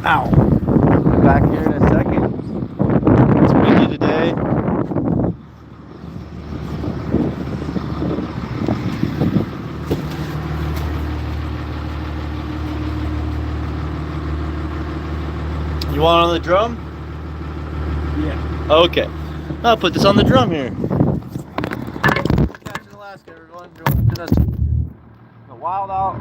Ow. Back here in a second. It's windy today. You want it on the drum? Yeah. Okay. I'll put this on the drum here. Catch in Alaska, everyone. The wild out.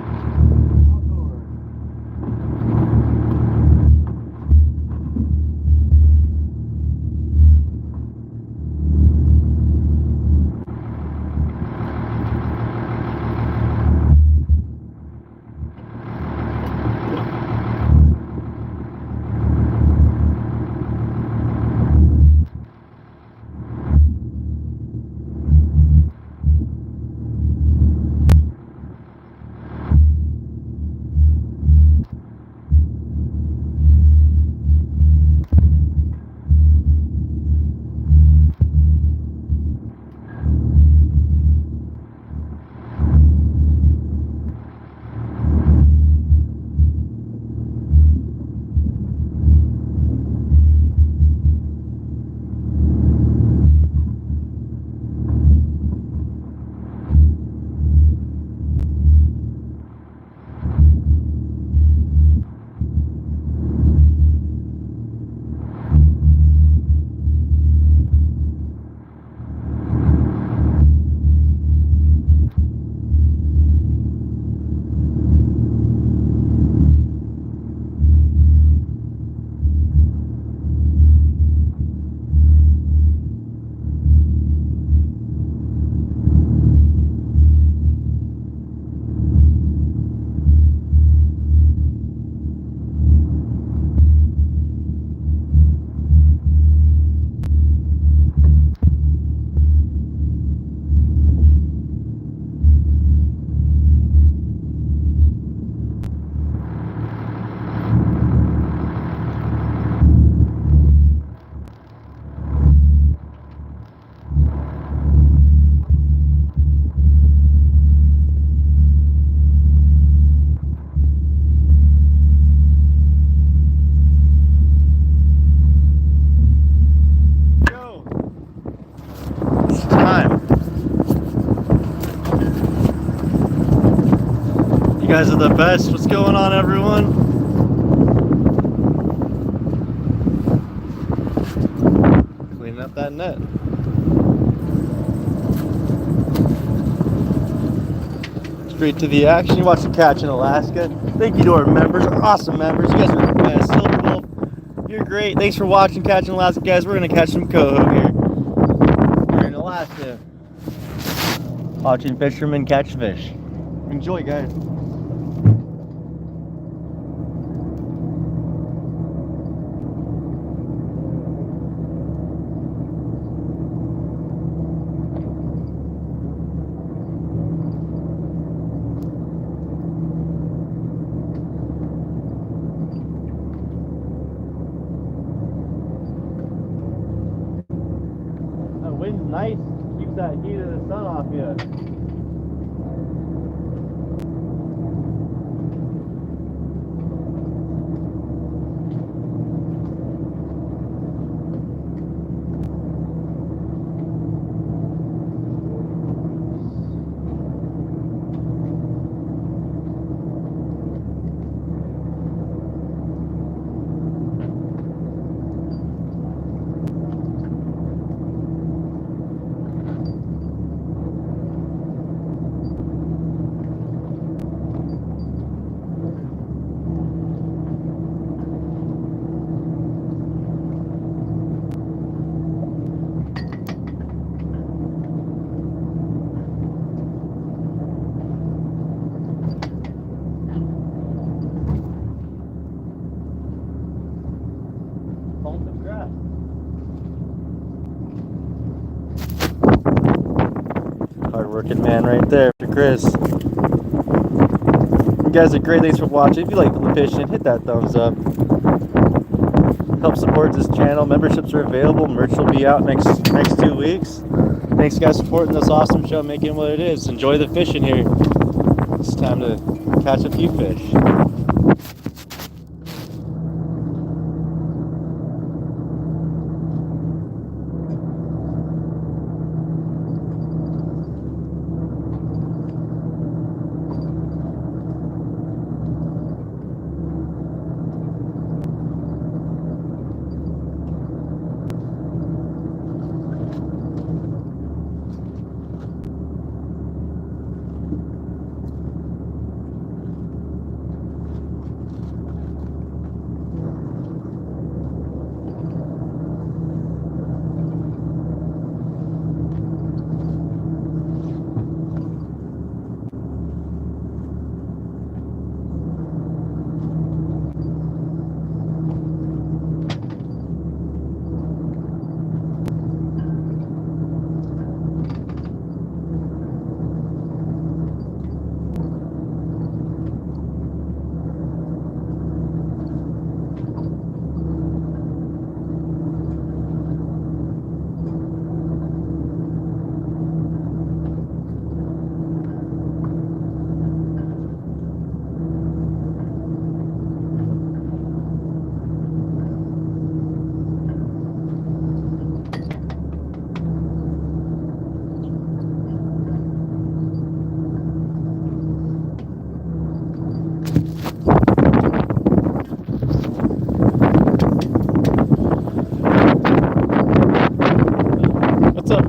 You guys are the best. What's going on, everyone? Cleaning up that net. Straight to the action. You watch the catch in Alaska. Thank you to our members, our awesome members. You guys are the best. Silver Wolf, you're great. Thanks for watching Catch in Alaska, guys. We're gonna catch some coho here. We're in Alaska, watching fishermen catch fish. Enjoy, guys. Wind's nice, keeps that heat of the sun off you. Hard-working man right there, Mr. Chris. You guys are great. Thanks for watching. If you like the fishing, hit that thumbs up. Help support this channel. Memberships are available. Merch will be out next 2 weeks. Thanks, guys, for supporting this awesome show, making what it is. Enjoy the fishing here. It's time to catch a few fish.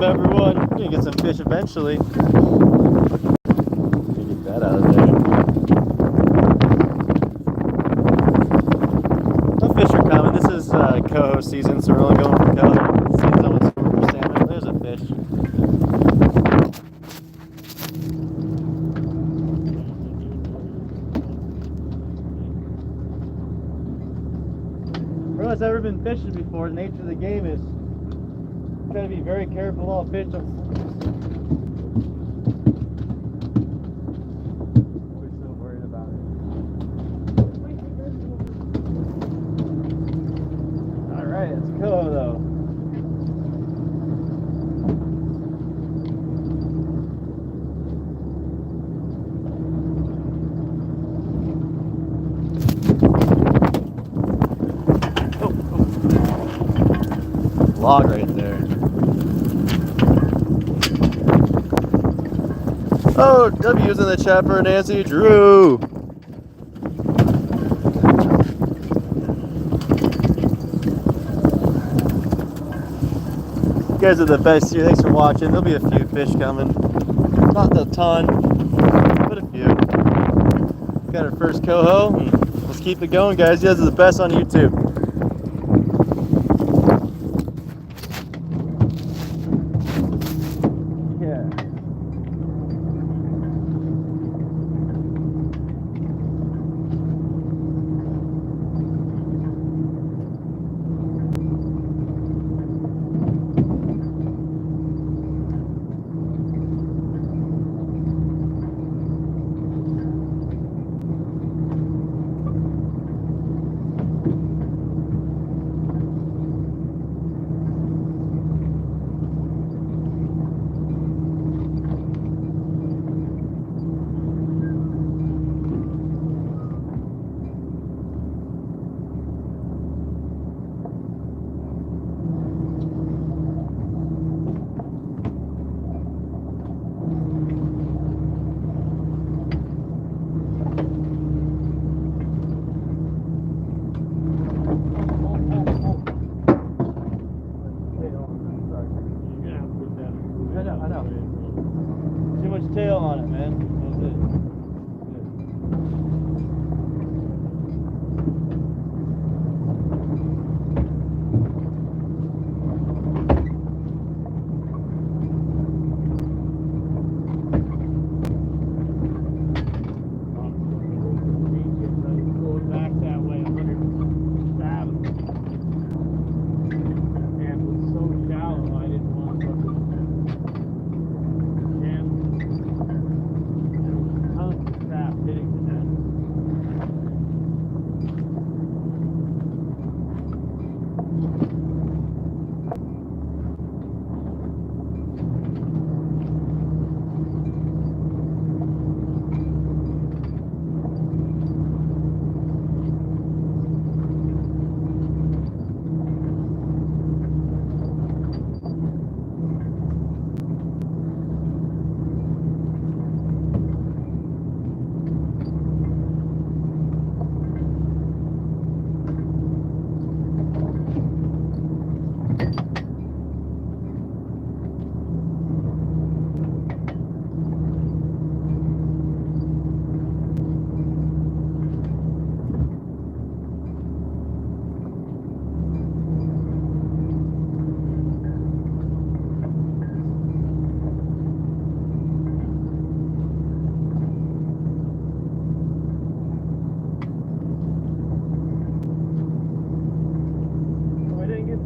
up, everyone? We're gonna get some fish eventually. Get that out of there. The fish are coming. This is Coho season, so we're only going for Coho. Seems almost over for salmon. There's a fish. For anyone that's ever been fishing before, the nature of the game is you gotta be very careful of all fish. Always so worried about it. Alright, it's Coho though. Log right there. Oh, W's in the chat for Nancy Drew. You guys are the best here. Thanks for watching. There'll be a few fish coming. Not a ton, but a few. Got our first Coho. Let's keep it going, guys. You guys are the best on YouTube. I know. Too much tail on it, man. That's it.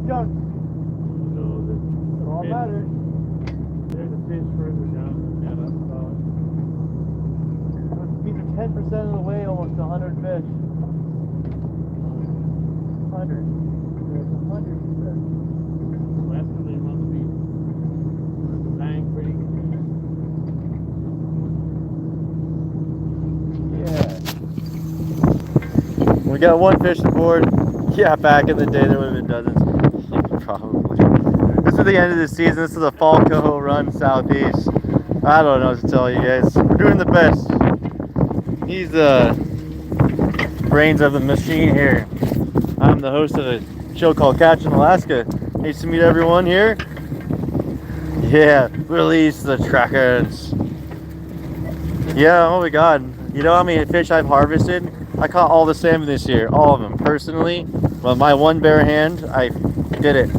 Junk. So It all matters. there's a fish further down. Yeah, that's about it. These are 10% of the way, almost 100 fish. 100. There's 100 fish. That's when they must be bang pretty good. Yeah. We got one fish aboard. Yeah, back in the day there would have been dozens. Probably. This is the end of the season. This is a fall Coho run southeast. I don't know what to tell you guys. We're doing the best. He's the brains of the machine here. I'm the host of a show called Catch in Alaska. Nice to meet everyone here. Yeah, release the Krakens. Yeah, oh my god. You know how many fish I've harvested? I caught all the salmon this year, all of them. Personally, with my one bare hand, I did it.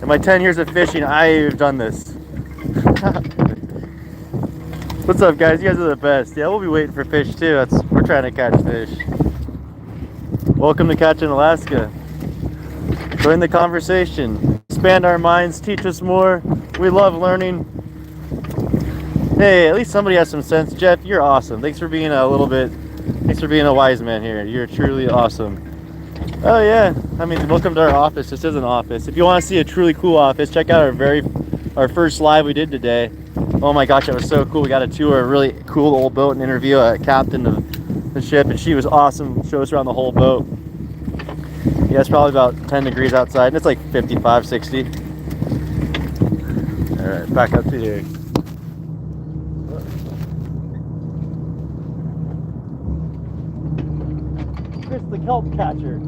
In my 10 years of fishing, I've done this. What's up, guys? You guys are the best. Yeah, we'll be waiting for fish too. We're trying to catch fish. Welcome to Catching Alaska. Join the conversation. Expand our minds, teach us more. We love learning. Hey, at least somebody has some sense. Jeff, you're awesome. Thanks for being a wise man here. You're truly awesome. Oh yeah, I mean, welcome to our office. This is an office. If you want to see a truly cool office, check out our first live we did today. Oh my gosh, that was so cool. We got a tour of a really cool old boat and interview a captain of the ship, and she was awesome. Showed us around the whole boat. Yeah, it's probably about 10 degrees outside, and it's like 55, 60. All right, back up to here. Chris the kelp catcher.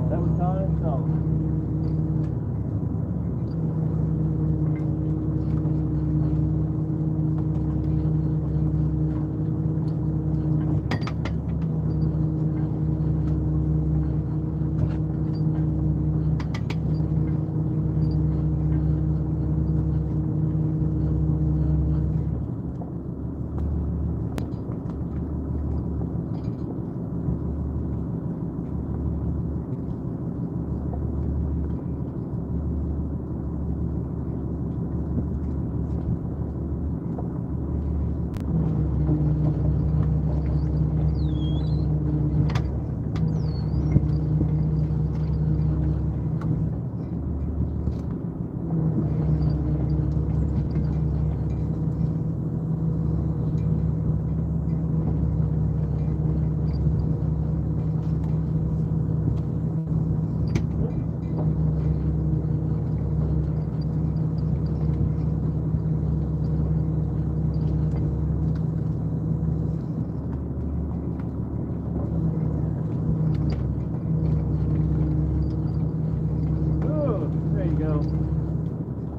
That was time? No.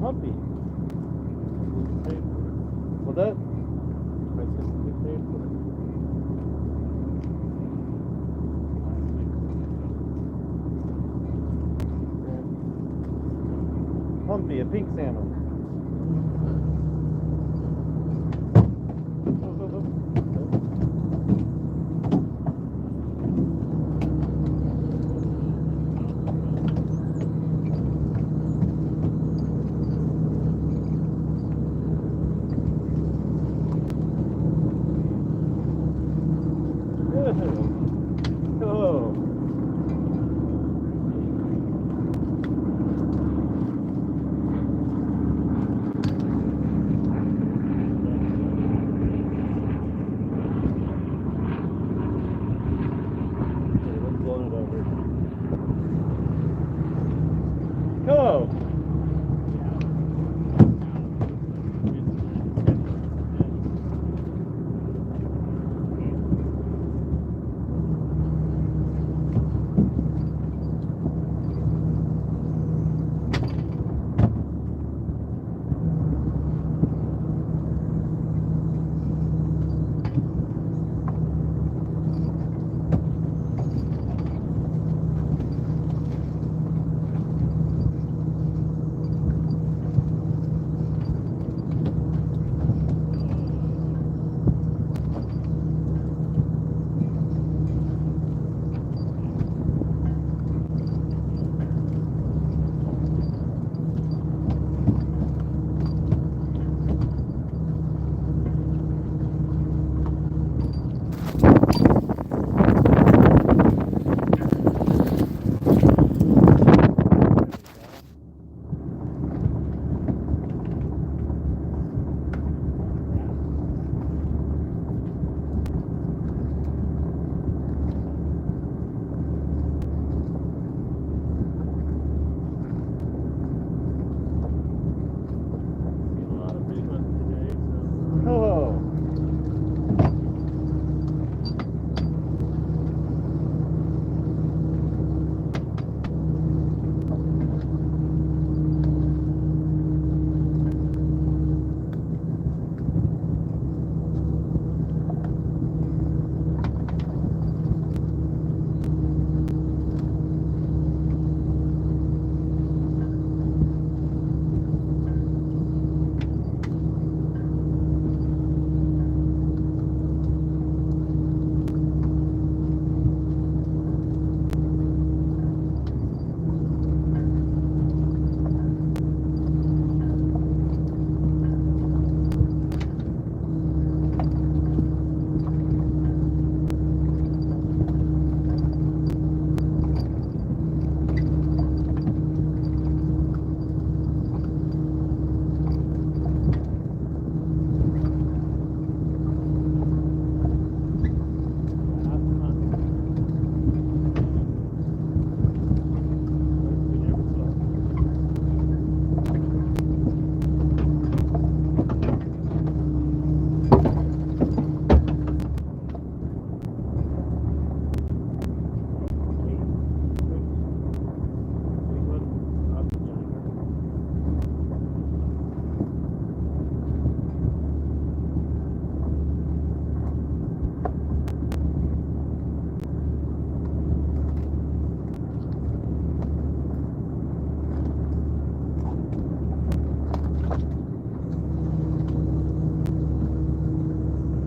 Humpy. Well, that. Humpy, a pink salmon. Coho.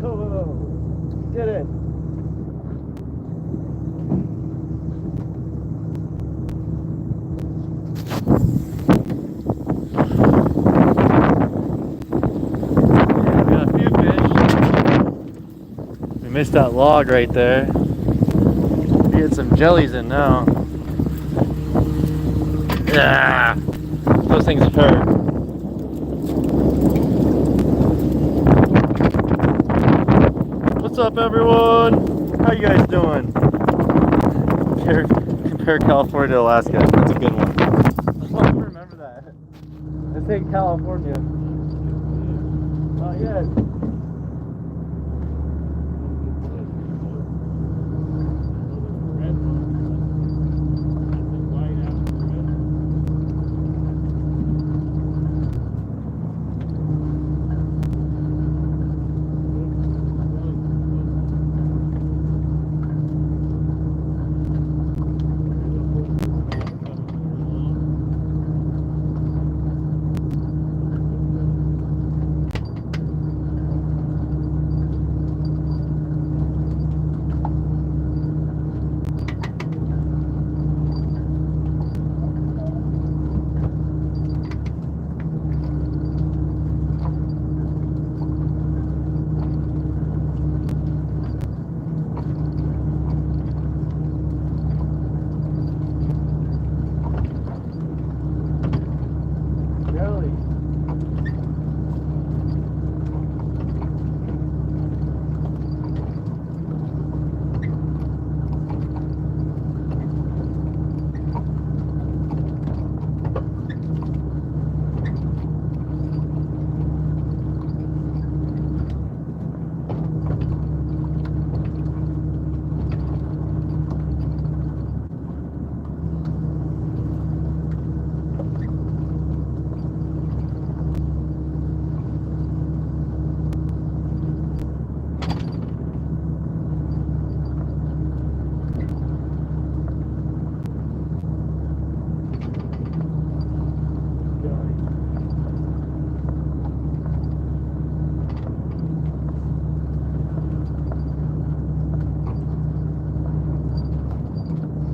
Coho, did it. Yeah, we got a few fish. We missed that log right there. We get some jellies in now. Yeah, those things hurt. What's up, everyone? How you guys doing? Compare California to Alaska. That's a good one. I remember that. This ain't California. Not yet.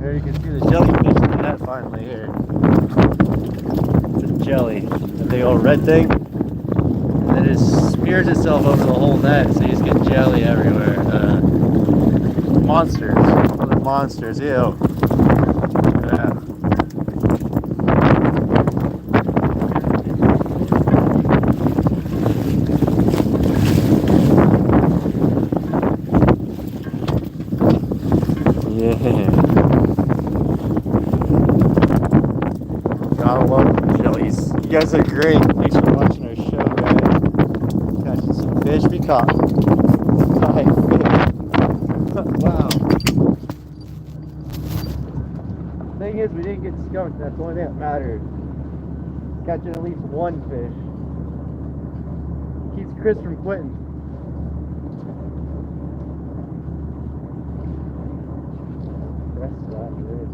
There you can see the jellyfish in the net finally here. It's a jelly, a big old red thing. And it just smears itself over the whole net, so you just get jelly everywhere. Monsters. Other monsters, ew. Yeah. Yeah. Gotta love jellies. You guys are great. Thanks for watching our show, guys. Catching some fish. We caught 5 fish. Wow. Thing is, we didn't get skunked. That's the only thing that mattered. Catching at least 1 fish keeps Chris from quitting. That's that, really.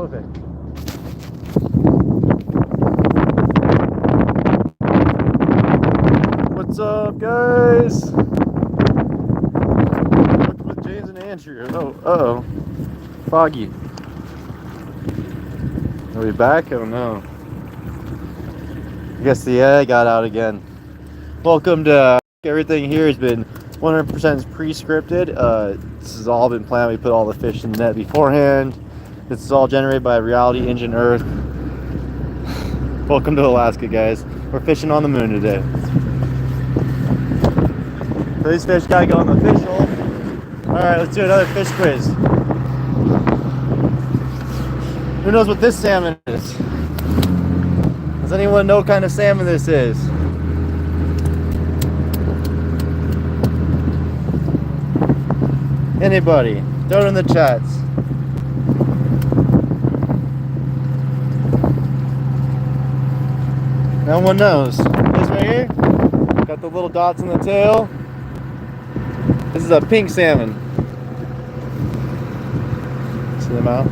Perfect. What's up, guys? Looking with James and Andrew. Oh, uh-oh. Foggy. Are we back? I don't know. I guess the egg got out again. Welcome to everything here has been 100% pre-scripted. This has all been planned. We put all the fish in the net beforehand. This is all generated by Reality Engine Earth. Welcome to Alaska, guys. We're fishing on the moon today. So these fish gotta go in the fish hole. Alright, let's do another fish quiz. Who knows what this salmon is? Does anyone know what kind of salmon this is? Anybody? Throw it in the chats. No one knows. This right here? Got the little dots on the tail. This is a pink salmon. See them out?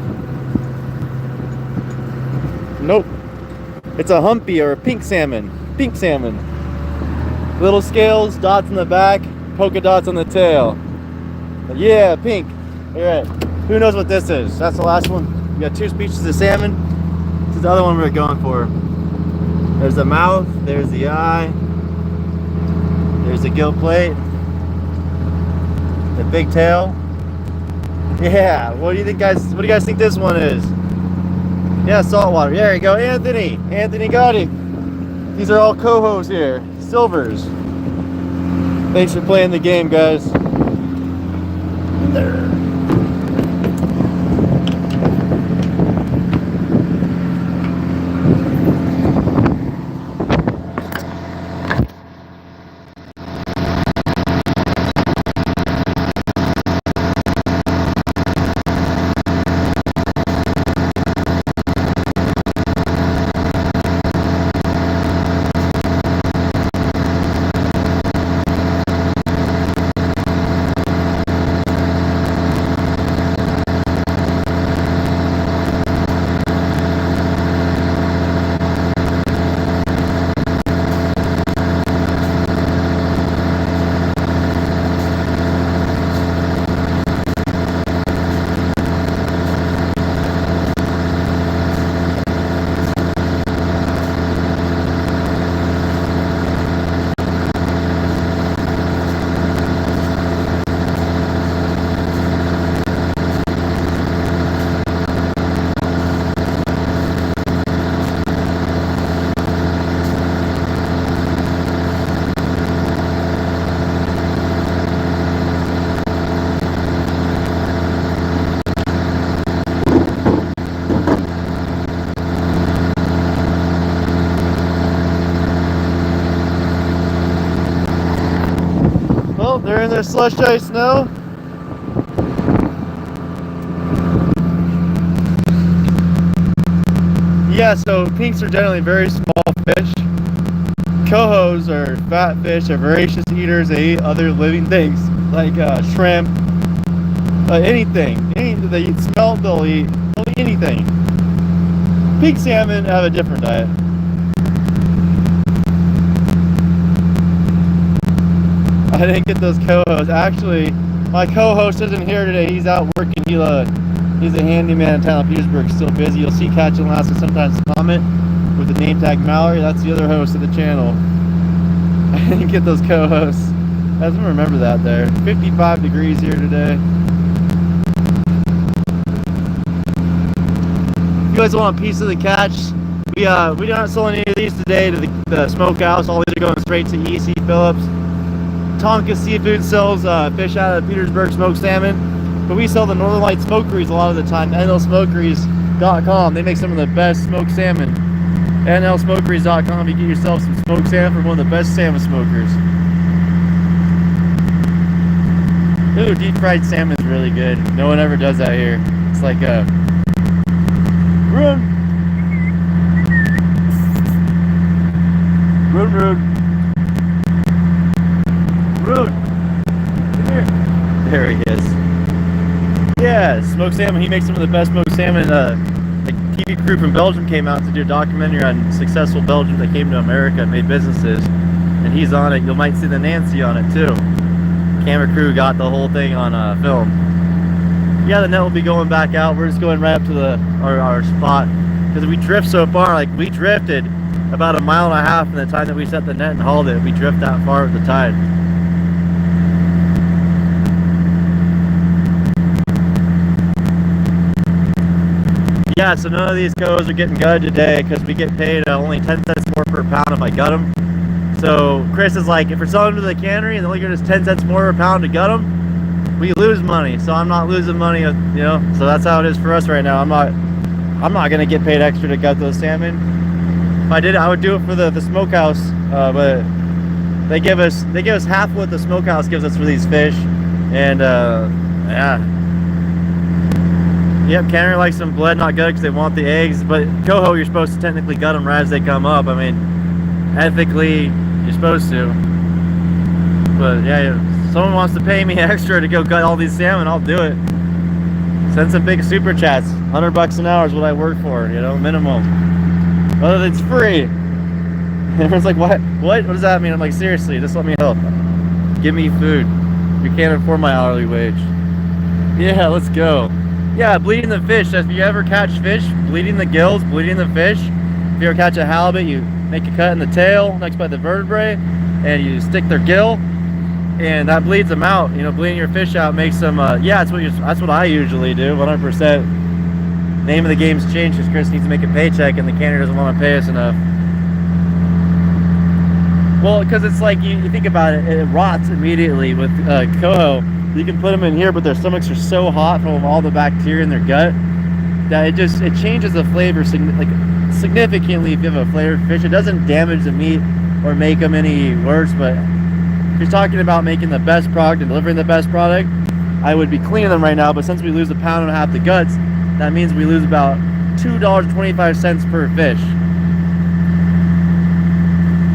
Nope. It's a humpy or a pink salmon. Pink salmon. Little scales, dots in the back, polka dots on the tail. Yeah, pink. Alright. Who knows what this is? That's the last one. We got two species of salmon. This is the other one we're going for. There's the mouth, there's the eye, there's the gill plate, the big tail. Yeah, what do you think, guys? What do you guys think this one is? Yeah, saltwater. There you go, Anthony. Anthony got it. These are all cohos here, silvers. Thanks for playing the game, guys. There. Well, they're in their slush ice now. Yeah, so pinks are generally very small fish. Cohos are fat fish, are voracious eaters. They eat other living things like shrimp, anything. Anything they eat smelt, they'll eat anything. Pink salmon have a different diet. I didn't get those cohos. Actually, my co-host isn't here today. He's out working. He's a handyman in town of Petersburg, still busy. You'll see Catch in Alaska sometimes comment with the name tag Mallory. That's the other host of the channel. I didn't get those co-hosts. I don't remember that there. 55 degrees here today. If you guys want a piece of the catch, we aren't selling any of these today to the smokehouse. All these are going straight to EC Phillips. Tonka Seafood sells fish out of Petersburg smoked salmon, but we sell the Northern Light Smokeries a lot of the time. NLSmokeries.com. They make some of the best smoked salmon. NLSmokeries.com. You get yourself some smoked salmon from one of the best salmon smokers. Ooh, deep fried salmon is really good. No one ever does that here. It's like a run. Rude. Come here. There he is. Yeah, smoked salmon. He makes some of the best smoked salmon TV crew from Belgium came out to do a documentary on successful Belgians that came to America and made businesses, and he's on it. You might see the Nancy on it too. Camera crew got the whole thing on film. Yeah, the net will be going back out. We're just going right up to our spot because we drift so far. Like, we drifted about 1.5 miles in the time that we set the net and hauled it. We drift that far with the tide. Yeah, so none of these cohos are getting gutted today because we get paid only 10 cents more per pound if I gut them. So Chris is like, if we're selling them to the cannery and they're only giving us 10 cents more per pound to gut them, we lose money. So I'm not losing money, you know. So that's how it is for us right now. I'm not gonna get paid extra to gut those salmon. If I did, I would do it for the smokehouse, but they give us half what the smokehouse gives us for these fish, and yeah. Yep, cannery likes them bled, not gutted, because they want the eggs. But coho, you're supposed to technically gut them right as they come up. I mean, ethically, you're supposed to. But yeah, if someone wants to pay me extra to go gut all these salmon, I'll do it. Send some big super chats. $100 an hour is what I work for, you know, minimum. Whether it's free. Everyone's like, what? What does that mean? I'm like, seriously, just let me help. Give me food. You can't afford my hourly wage. Yeah, let's go. Yeah, bleeding the fish. If you ever catch fish, bleeding the gills, bleeding the fish. If you ever catch a halibut, you make a cut in the tail next by the vertebrae, and you stick their gill, and that bleeds them out. You know, bleeding your fish out makes them. Yeah, that's what I usually do. 100%. Name of the game's changed because Chris needs to make a paycheck, and the cannery doesn't want to pay us enough. Well, because it's like you think about it, it rots immediately with coho. You can put them in here, but their stomachs are so hot from all the bacteria in their gut that it changes the flavor significantly. If you have a flavored fish, it doesn't damage the meat or make them any worse. But if you're talking about making the best product and delivering the best product, I would be cleaning them right now. But since we lose 1.5 pounds the guts, that means we lose about $2.25 per fish.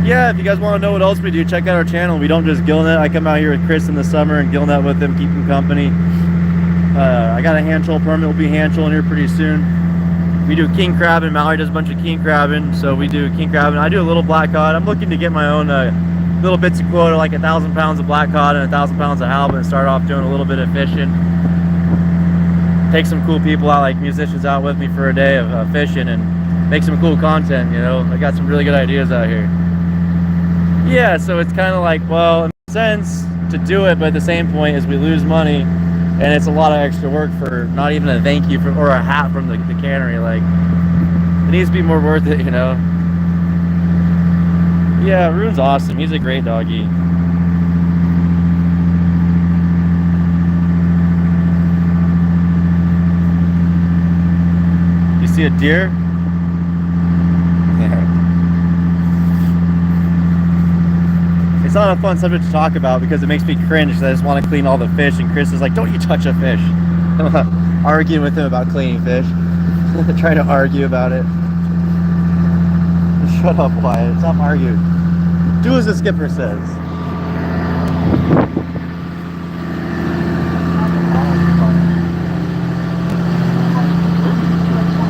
Yeah, if you guys want to know what else we do, check out our channel. We don't just gillnet. I come out here with Chris in the summer and gillnet with him, keep him company. I got a hand troll permit. We'll be hand trolling here pretty soon. We do king crabbing. Mallory does a bunch of king crabbing, so we do king crabbing. I do a little black cod. I'm looking to get my own little bits of quota, like 1,000 pounds of black cod and 1,000 pounds of halibut, and start off doing a little bit of fishing. Take some cool people out, like musicians, out with me for a day of fishing and make some cool content. You know, I got some really good ideas out here. Yeah, so it's kind of like, well, it makes sense to do it, but at the same point is we lose money, and it's a lot of extra work for not even a thank you or a hat from the cannery. Like, it needs to be more worth it, you know. Yeah, Rune's awesome. He's a great doggy. You see a deer? Yeah. It's not a fun subject to talk about because it makes me cringe because I just want to clean all the fish, and Chris is like, don't you touch a fish. I'm arguing with him about cleaning fish. Trying to argue about it. Shut up, Wyatt. Stop arguing. Do as the skipper says.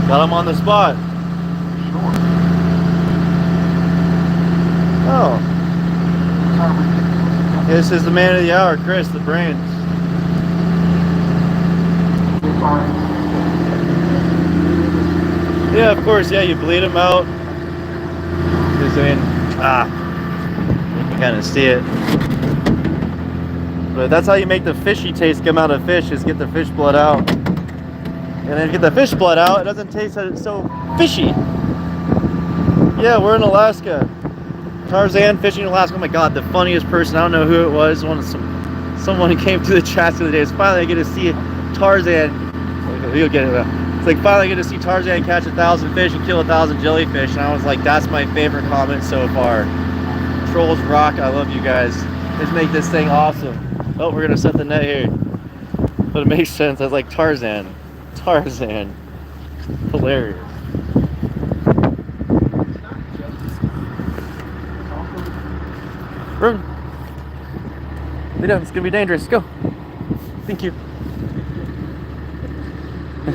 Got him on the spot. Oh. This is the man of the hour, Chris, the brains. Yeah, of course, yeah, you bleed them out. Because, I mean, you can kind of see it. But that's how you make the fishy taste come out of fish, is get the fish blood out. And then get the fish blood out, it doesn't taste so fishy. Yeah, we're in Alaska. Tarzan fishing in Alaska. Oh my god, the funniest person, I don't know who it was, someone who came through the chat the other day. It's finally I get to see Tarzan. You'll get it. It's like finally I get to see Tarzan catch 1,000 fish and kill 1,000 jellyfish, and I was like, that's my favorite comment so far. Trolls rock. I love you guys. Let's make this thing awesome. Oh, we're gonna set the net here. But it makes sense. I was like, Tarzan. Hilarious. Run. Lay down, it's gonna be dangerous. Go. Thank you.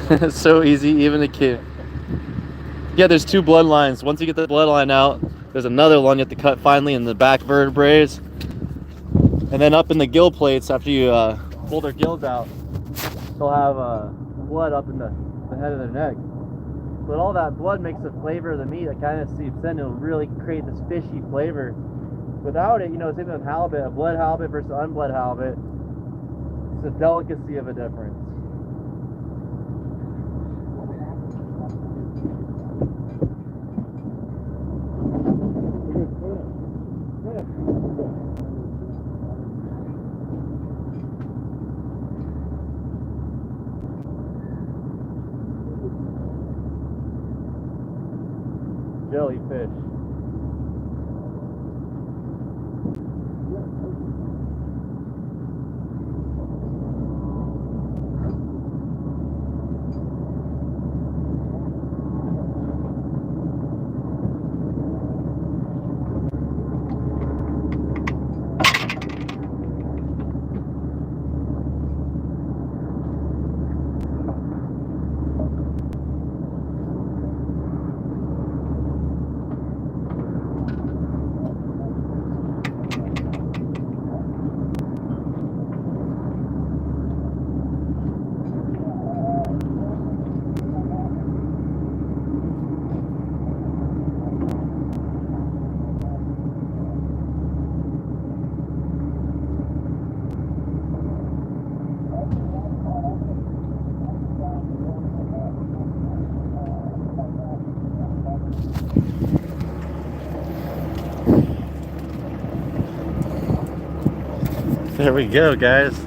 It's so easy, even a kid. Yeah, there's two bloodlines. Once you get the bloodline out, there's another one you have to cut finally in the back vertebrae. And then up in the gill plates, after you pull their gills out, they'll have blood up in the head of their neck. But all that blood makes the flavor of the meat that kind of seeps in. It'll really create this fishy flavor. Without it, you know, same with halibut, a blood halibut versus unbled halibut, it's a delicacy of a difference. Jellyfish. There we go, guys.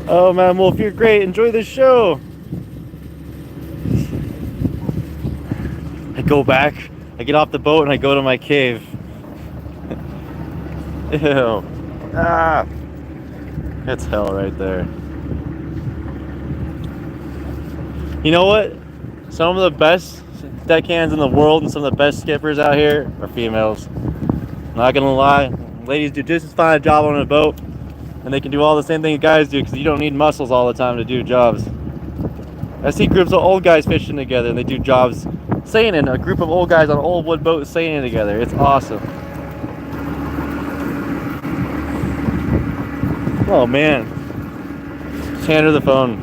Oh man, Wolf, you're great. Enjoy the show. I go back, I get off the boat and I go to my cave. Ew. Ah. That's hell right there. You know what? Some of the best deckhands in the world and some of the best skippers out here are females. Not gonna lie, ladies do just as fine a job on a boat, and they can do all the same thing guys do because you don't need muscles all the time to do jobs. I see groups of old guys fishing together and they do jobs seining, a group of old guys on an old wood boat seining together. It's awesome. Oh man, just hand her the phone.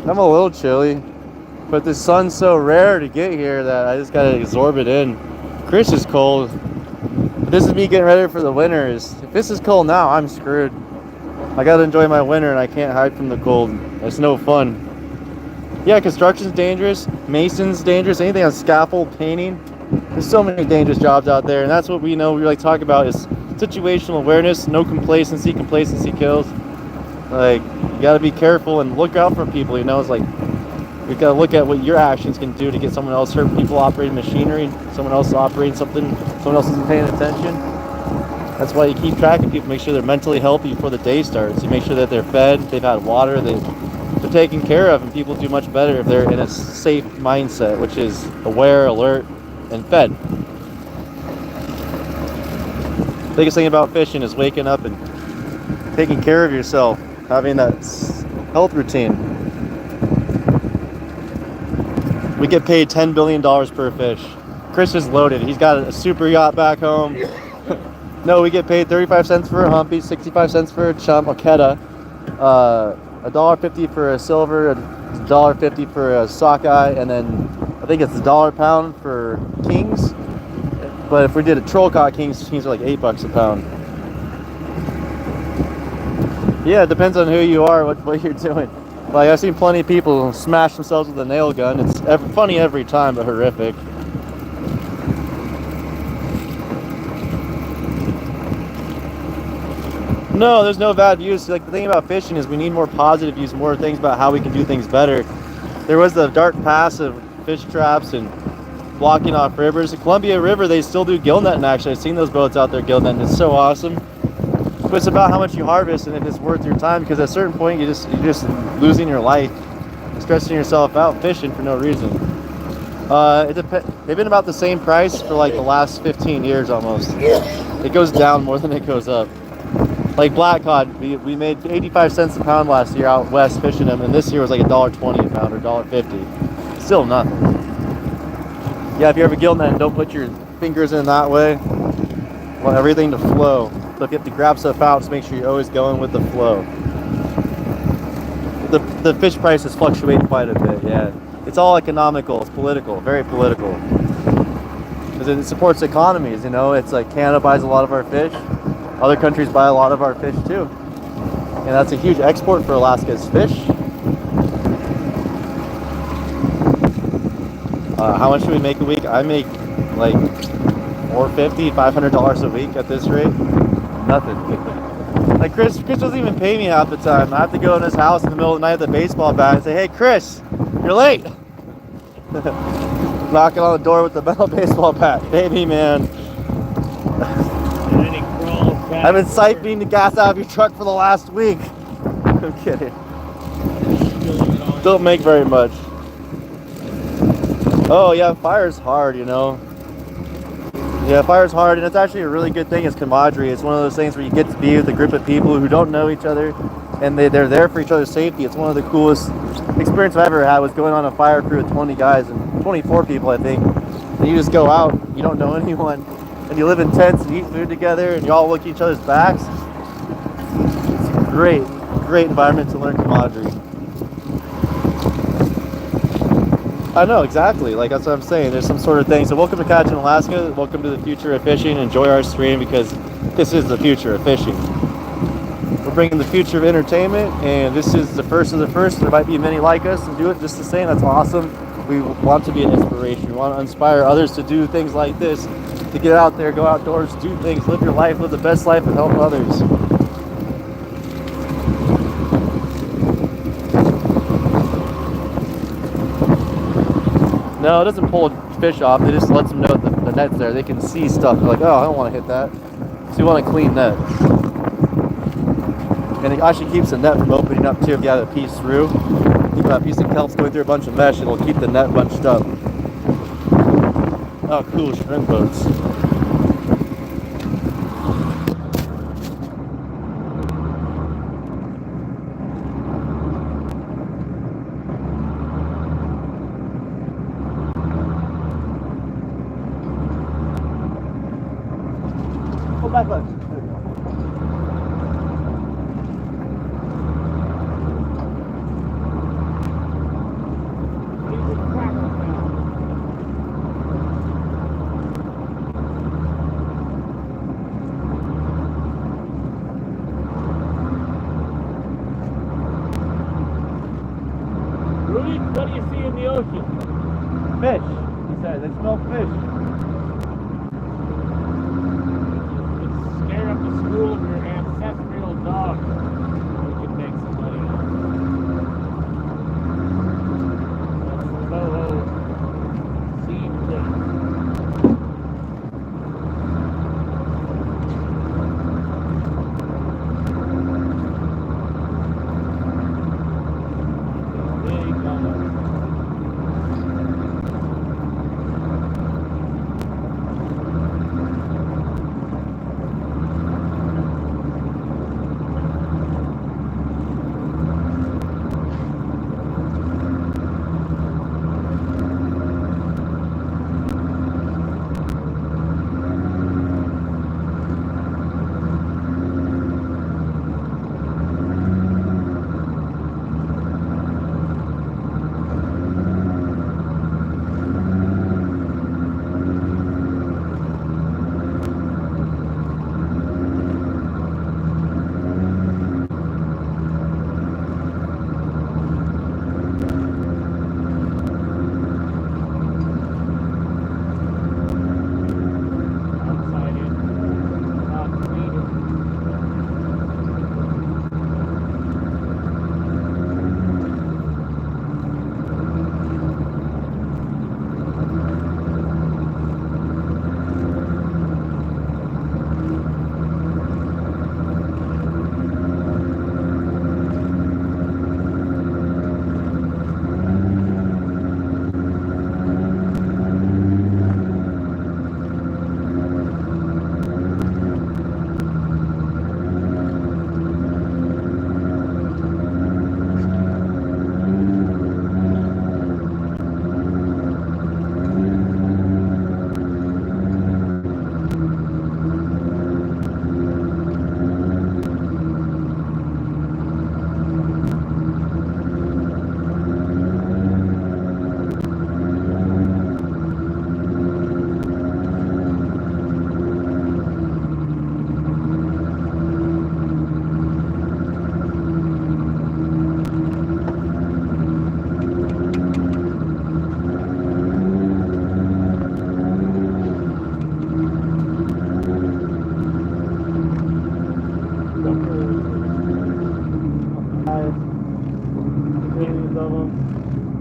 I'm a little chilly, but the sun's so rare to get here that I just gotta absorb it in. Chris is cold, but this is me getting ready for the winter. If this is cold now, I'm screwed. I gotta enjoy my winter and I can't hide from the cold. It's no fun. Yeah, construction's dangerous, mason's dangerous, anything on scaffold, painting. There's so many dangerous jobs out there, and that's what we know we like to talk about is situational awareness, no complacency. Complacency kills. Like, you gotta be careful and look out for people, you know. It's like you gotta look at what your actions can do to get someone else hurt. People operating machinery, someone else operating something, someone else isn't paying attention. That's why you keep track of people, make sure they're mentally healthy before the day starts. You make sure that they're fed, they've had water, they're taken care of, and people do much better if they're in a safe mindset, which is aware, alert, and fed. Biggest thing about fishing is waking up and taking care of yourself, having that health routine. We get paid $10 billion per fish. Chris is loaded. He's got a super yacht back home. No, we get paid 35 cents for a humpy, 65 cents for a chump, a keta, $1.50 for a silver, $1.50 for a sockeye, and then I think it's $1 a pound for kings. But if we did a troll caught kings are like $8 a pound. Yeah, it depends on who you are, what you're doing. Like, I've seen plenty of people smash themselves with a nail gun. It's funny every time, but horrific. No, there's no bad views. Like, the thing about fishing is we need more positive views, more things about how we can do things better. There was the dark past of fish traps and blocking off rivers. The Columbia River, they still do gillnetting. Actually, I've seen those boats out there gillnetting. It's so awesome. But it's about how much you harvest and if it's worth your time, because at a certain point you're just losing your life, stressing yourself out fishing for no reason. They've been about the same price for like the last 15 years almost. It goes down more than it goes up. Like black cod, we made 85 cents a pound last year out west fishing them, and this year was like $1.20 a pound or $1.50. Still nothing. Yeah, if you ever gill net, don't put your fingers in that way. Want everything to flow. So if you have to grab stuff out, just make sure you're always going with the flow. The fish prices fluctuate quite a bit, yeah. It's all economical, it's political, very political. Because it supports economies, you know. It's like Canada buys a lot of our fish. Other countries buy a lot of our fish too. And that's a huge export for Alaska's fish. How much do we make a week? I make like $450, $500 a week at this rate. Nothing. Like Chris doesn't even pay me half the time. I have to go in his house in the middle of the night with a baseball bat and say, "Hey Chris, you're late." Knocking on the door with the metal baseball bat. Baby man. And then he crawls back. I've been siphoning the gas out of your truck for the last week. I'm kidding. Don't make very much. Oh yeah, fire's hard, you know. Yeah, fire's hard, and it's actually a really good thing. It's camaraderie. It's one of those things where you get to be with a group of people who don't know each other, and they're there for each other's safety. It's one of the coolest experiences I've ever had, was going on a fire crew with 20 guys and 24 people, I think. And you just go out, you don't know anyone, and you live in tents and eat food together, and you all look at each other's backs. It's a great environment to learn camaraderie. I know, exactly. Like, that's what I'm saying. There's some sort of thing. So welcome to Catching Alaska. Welcome to the future of fishing. Enjoy our stream, because this is the future of fishing. We're bringing the future of entertainment, and this is the first of the first. There might be many like us and do it just the same. That's awesome. We want to be an inspiration. We want to inspire others to do things like this, to get out there, go outdoors, do things, live your life, live the best life, and help others. No, it doesn't pull fish off. It just lets them know that the net's there. They can see stuff. They're like, oh, I don't want to hit that. So you want a clean net. And it actually keeps the net from opening up too if you have a piece through. If you have a piece of kelp's going through a bunch of mesh, it'll keep the net bunched up. Oh, cool, shrimp boats. Go back left. There we go. Rudy, what do you see in the ocean? Fish. He said, they smell fish. Scare up the school of your ancestral dog. We can make some money on it. That's the Coho seed drink. Big guns.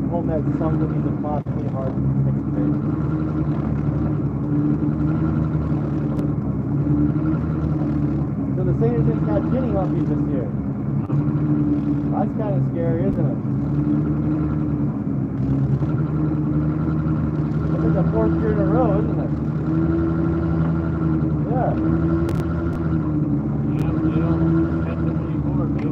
Home that sunk would be impossibly hard to pick fish. So the Sailors didn't catch any humpies this year. That's kind of scary, isn't it? It's like the 4th year in a row, isn't it? Yeah. Yeah, they don't catch them anymore, man.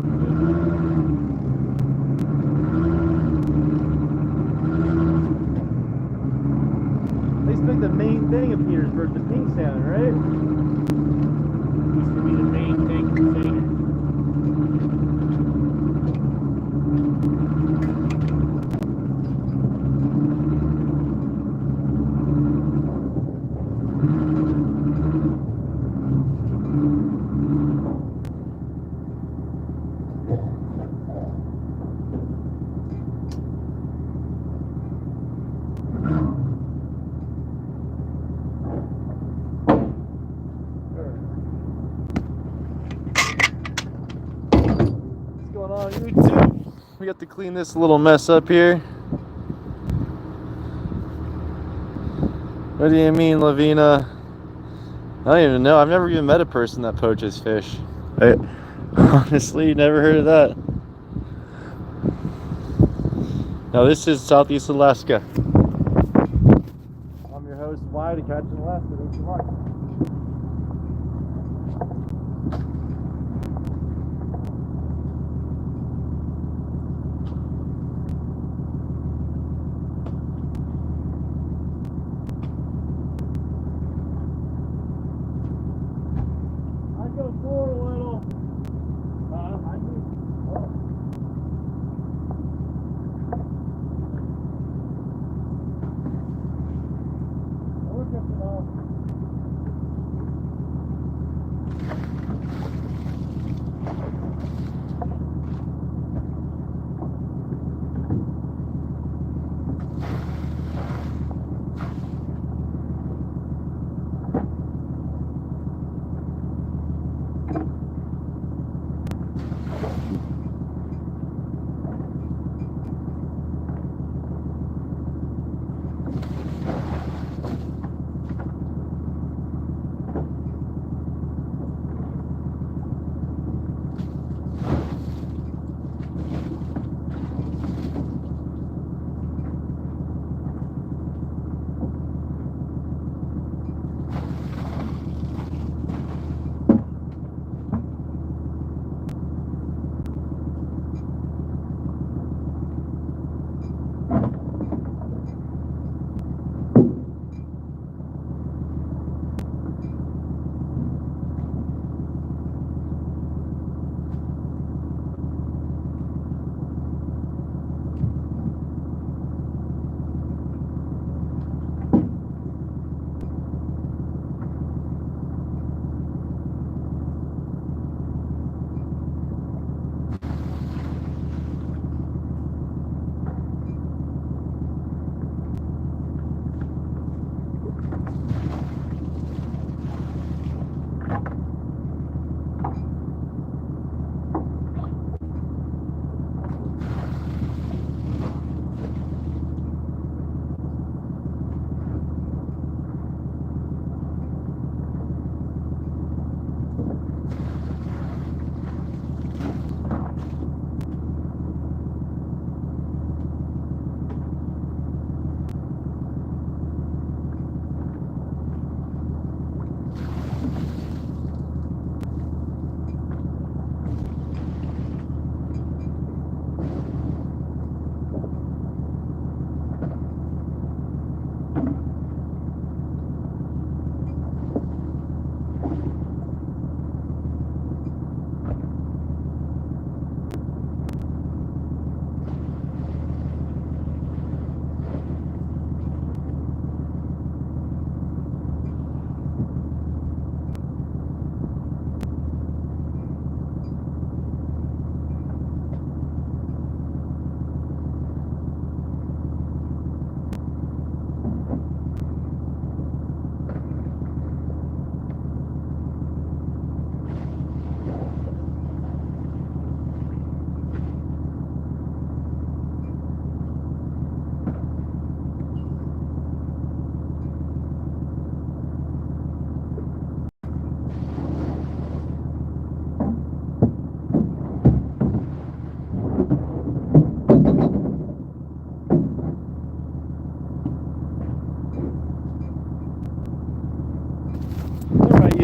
They picked the main thing of Petersburg, the pink salmon, right? Used to be the main thing for sailors. What's going on, YouTube? We got to clean this little mess up here. What do you mean, Lavina? I don't even know. I've never even met a person that poaches fish. I honestly never heard of that. Now this is Southeast Alaska. I'm your host, Wyatt, to Catch in Alaska. Thanks for watching. I'd go forward a little. I do. Oh. Look at it all.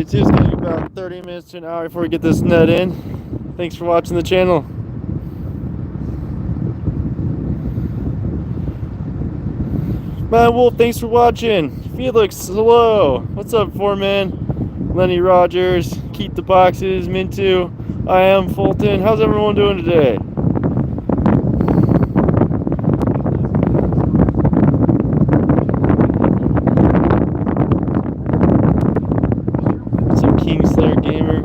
It's just gonna be about 30 minutes to an hour before we get this net in. Thanks for watching the channel. Man Wolf, thanks for watching. Felix, hello. What's up, Foreman? Lenny Rogers, Keep the Boxes, Mintu, I am Fulton. How's everyone doing today? Some Kingslayer Gamer.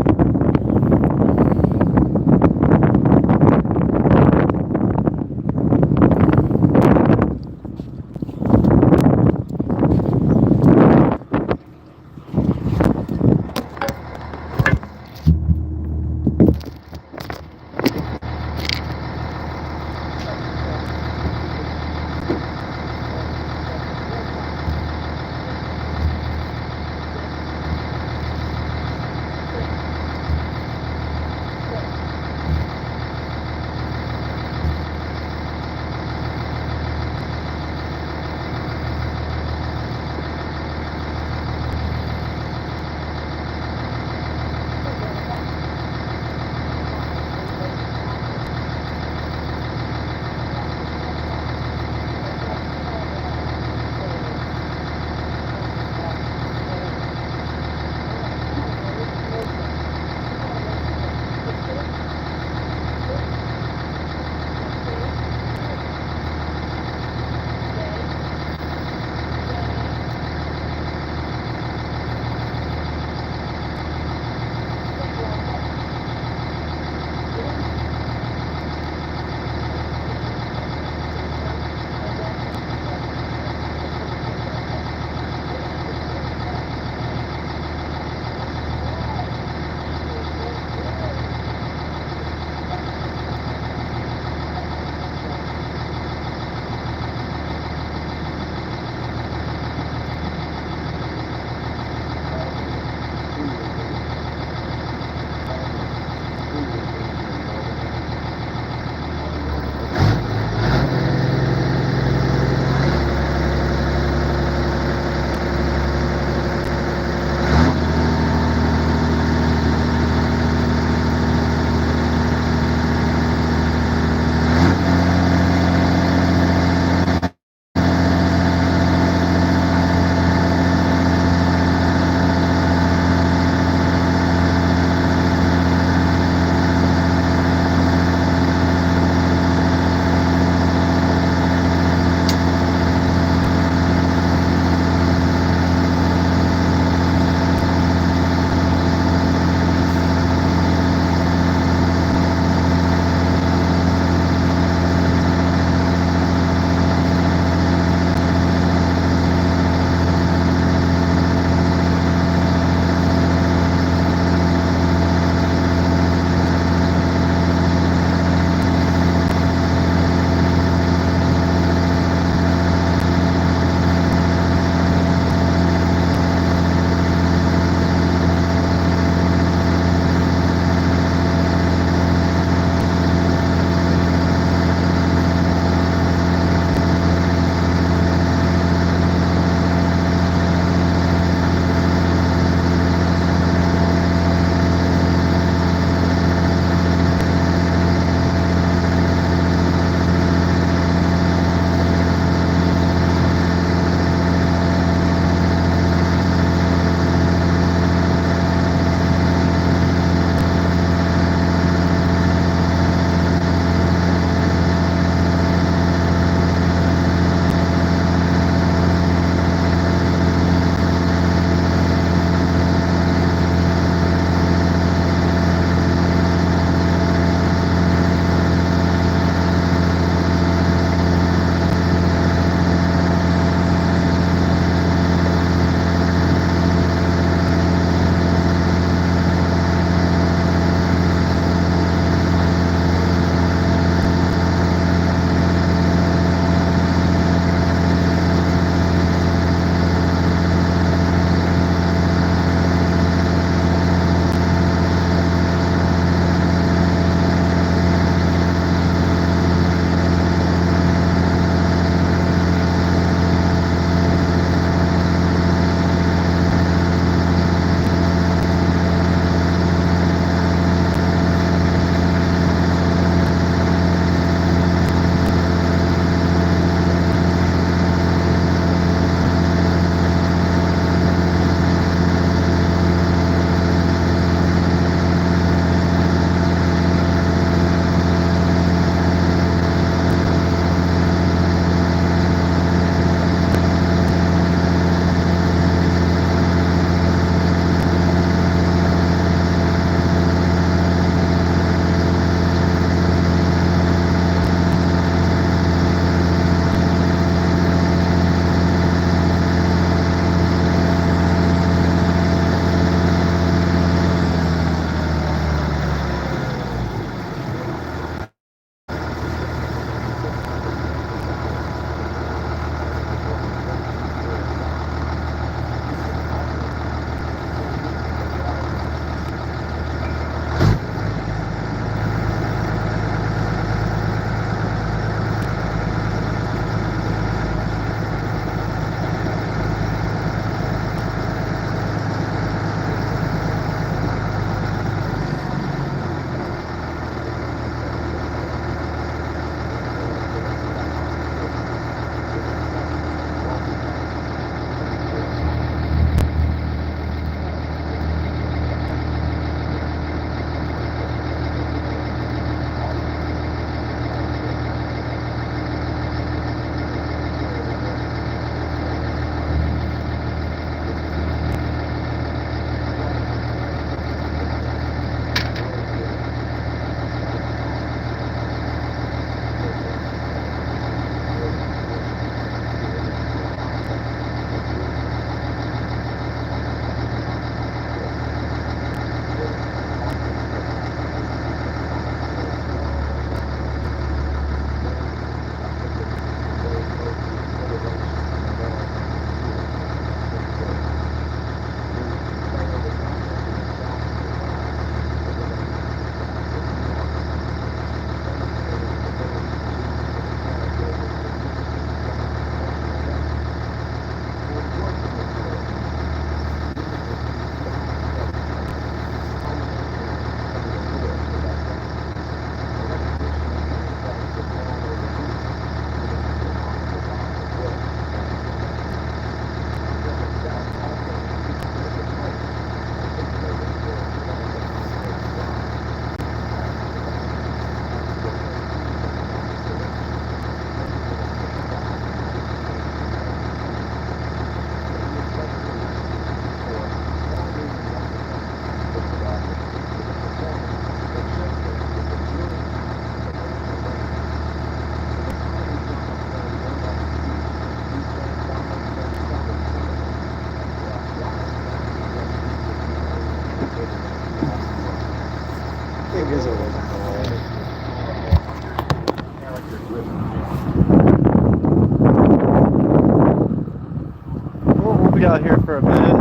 out here for a minute.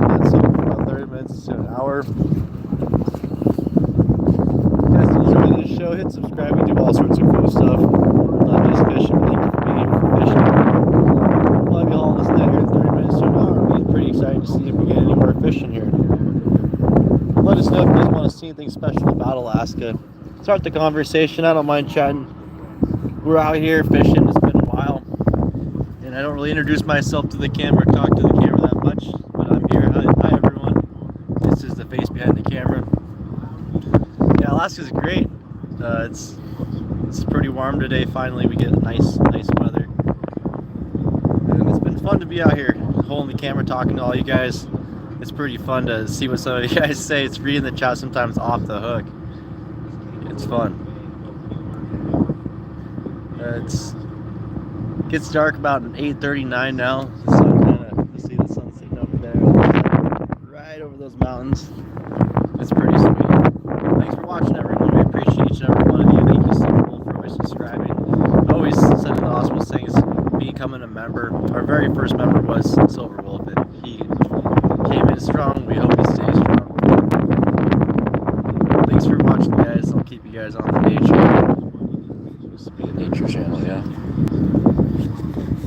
That's about 30 minutes to an hour. If you guys enjoy this show, hit subscribe. We do all sorts of cool stuff. Not just fishing. Thank you for being here for fishing. We'll have you hauling this net here in 30 minutes to an hour. It'll be pretty exciting to see if we get any more fishing here. Let us know if you guys want to see anything special about Alaska. Start the conversation. I don't mind chatting. We're out here fishing. It's been a while. And I don't really introduce myself to the camera, talk to the camera that much. But I'm here. Hi everyone. This is the face behind the camera. Yeah, Alaska's great. It's pretty warm today. Finally, we get nice weather. And it's been fun to be out here, holding the camera, talking to all you guys. It's pretty fun to see what some of you guys say. It's reading the chat sometimes off the hook. It's fun. It gets dark about 8:39 now. The sun you see the sun sitting over there, right over those mountains. It's pretty sweet. Thanks for watching, everyone. We appreciate each and every one of you. Thank you, Salmon, for always subscribing. Always sending the awesome things. Becoming a member. Our very first member was Silver Wolf, and he came in strong. We hope he stays strong. Thanks for watching, guys. I'll keep you guys on the nature. Supposed to be a nature channel, yeah.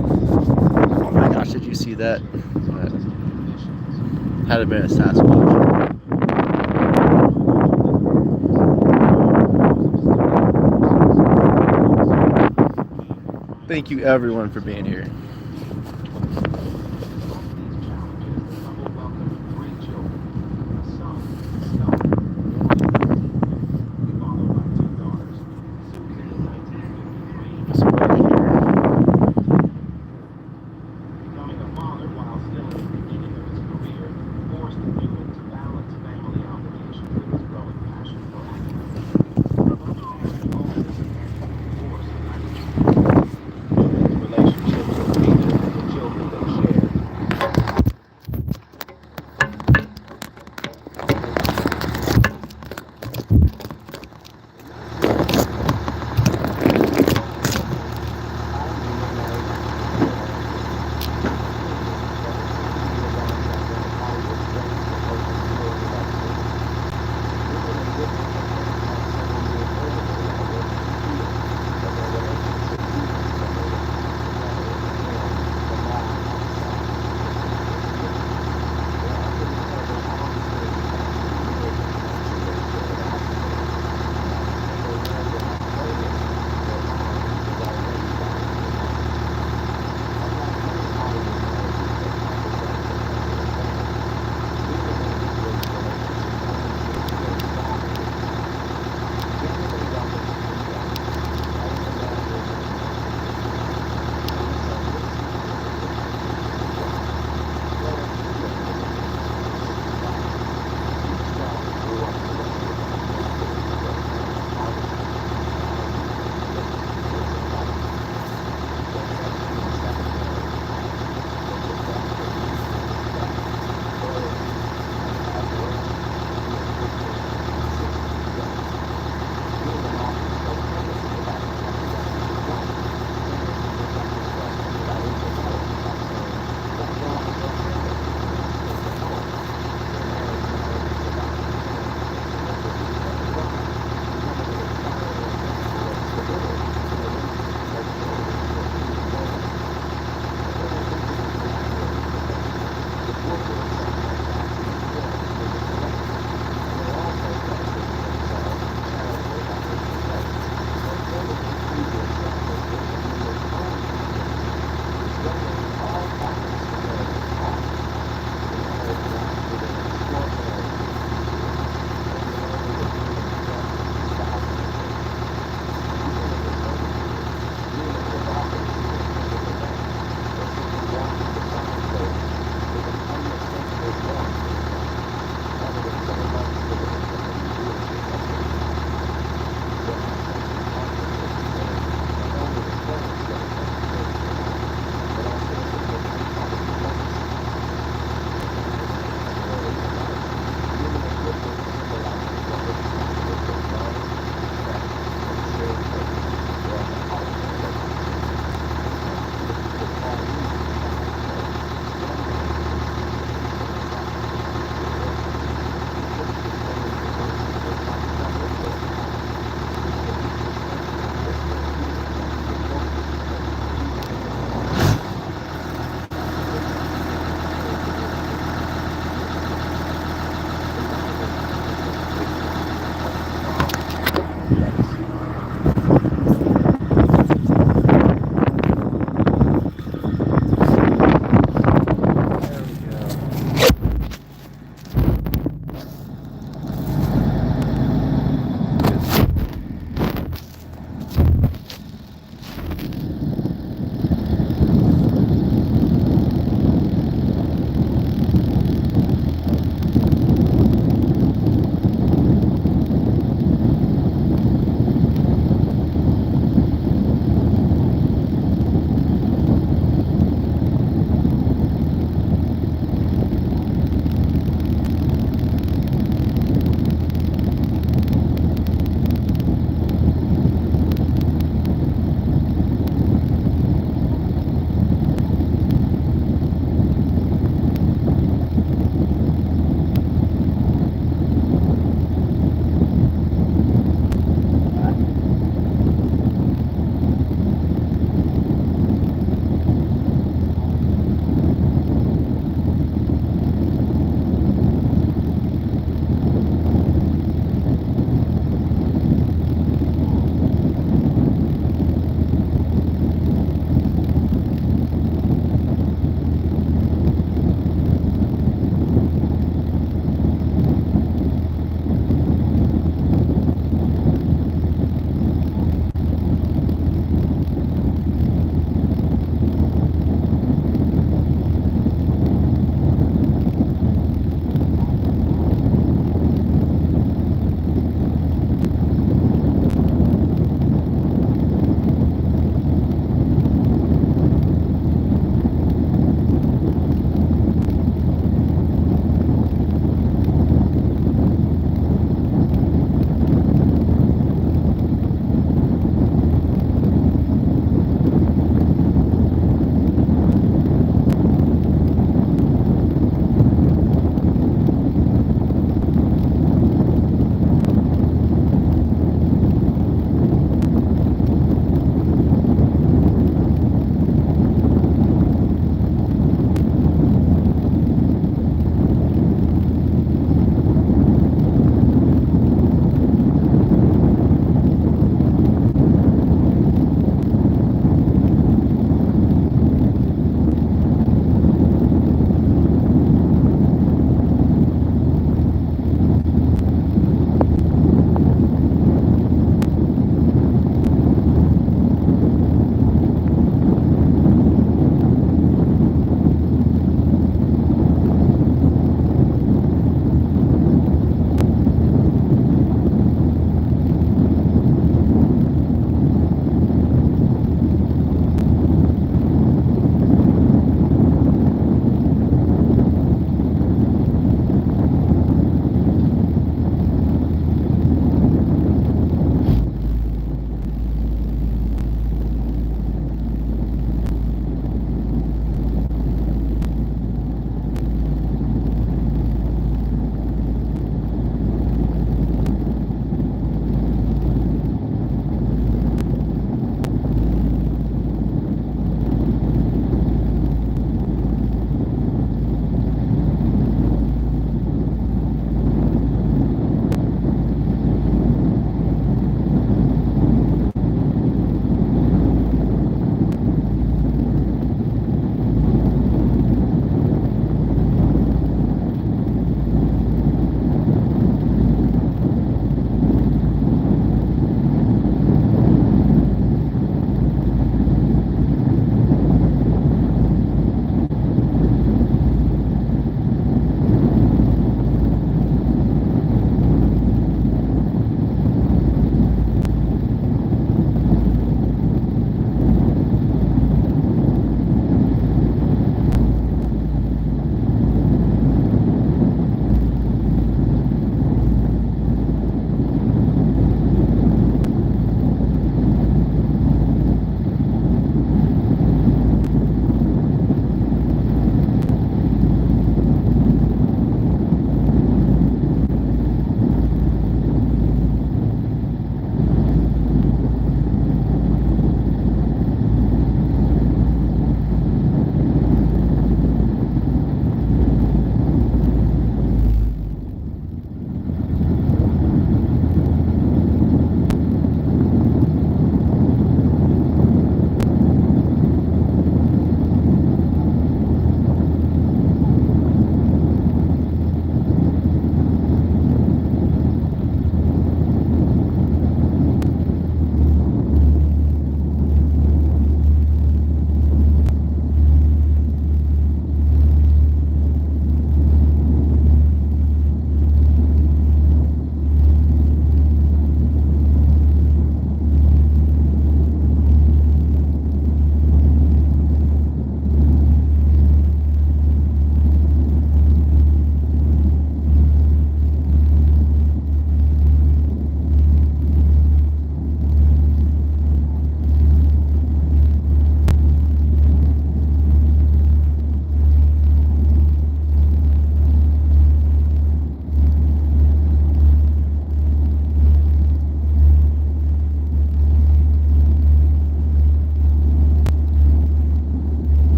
Oh my gosh, did you see that? Had it been a Sasquatch. Thank you, everyone, for being here. Relationships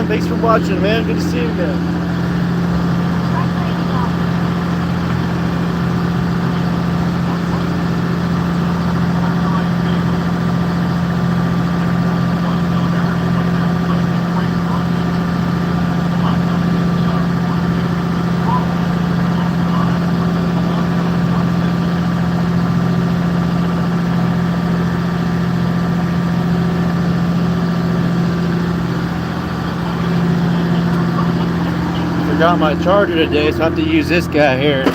Thanks for watching, man. Good to see you again. Got my charger today, so I have to use this guy here to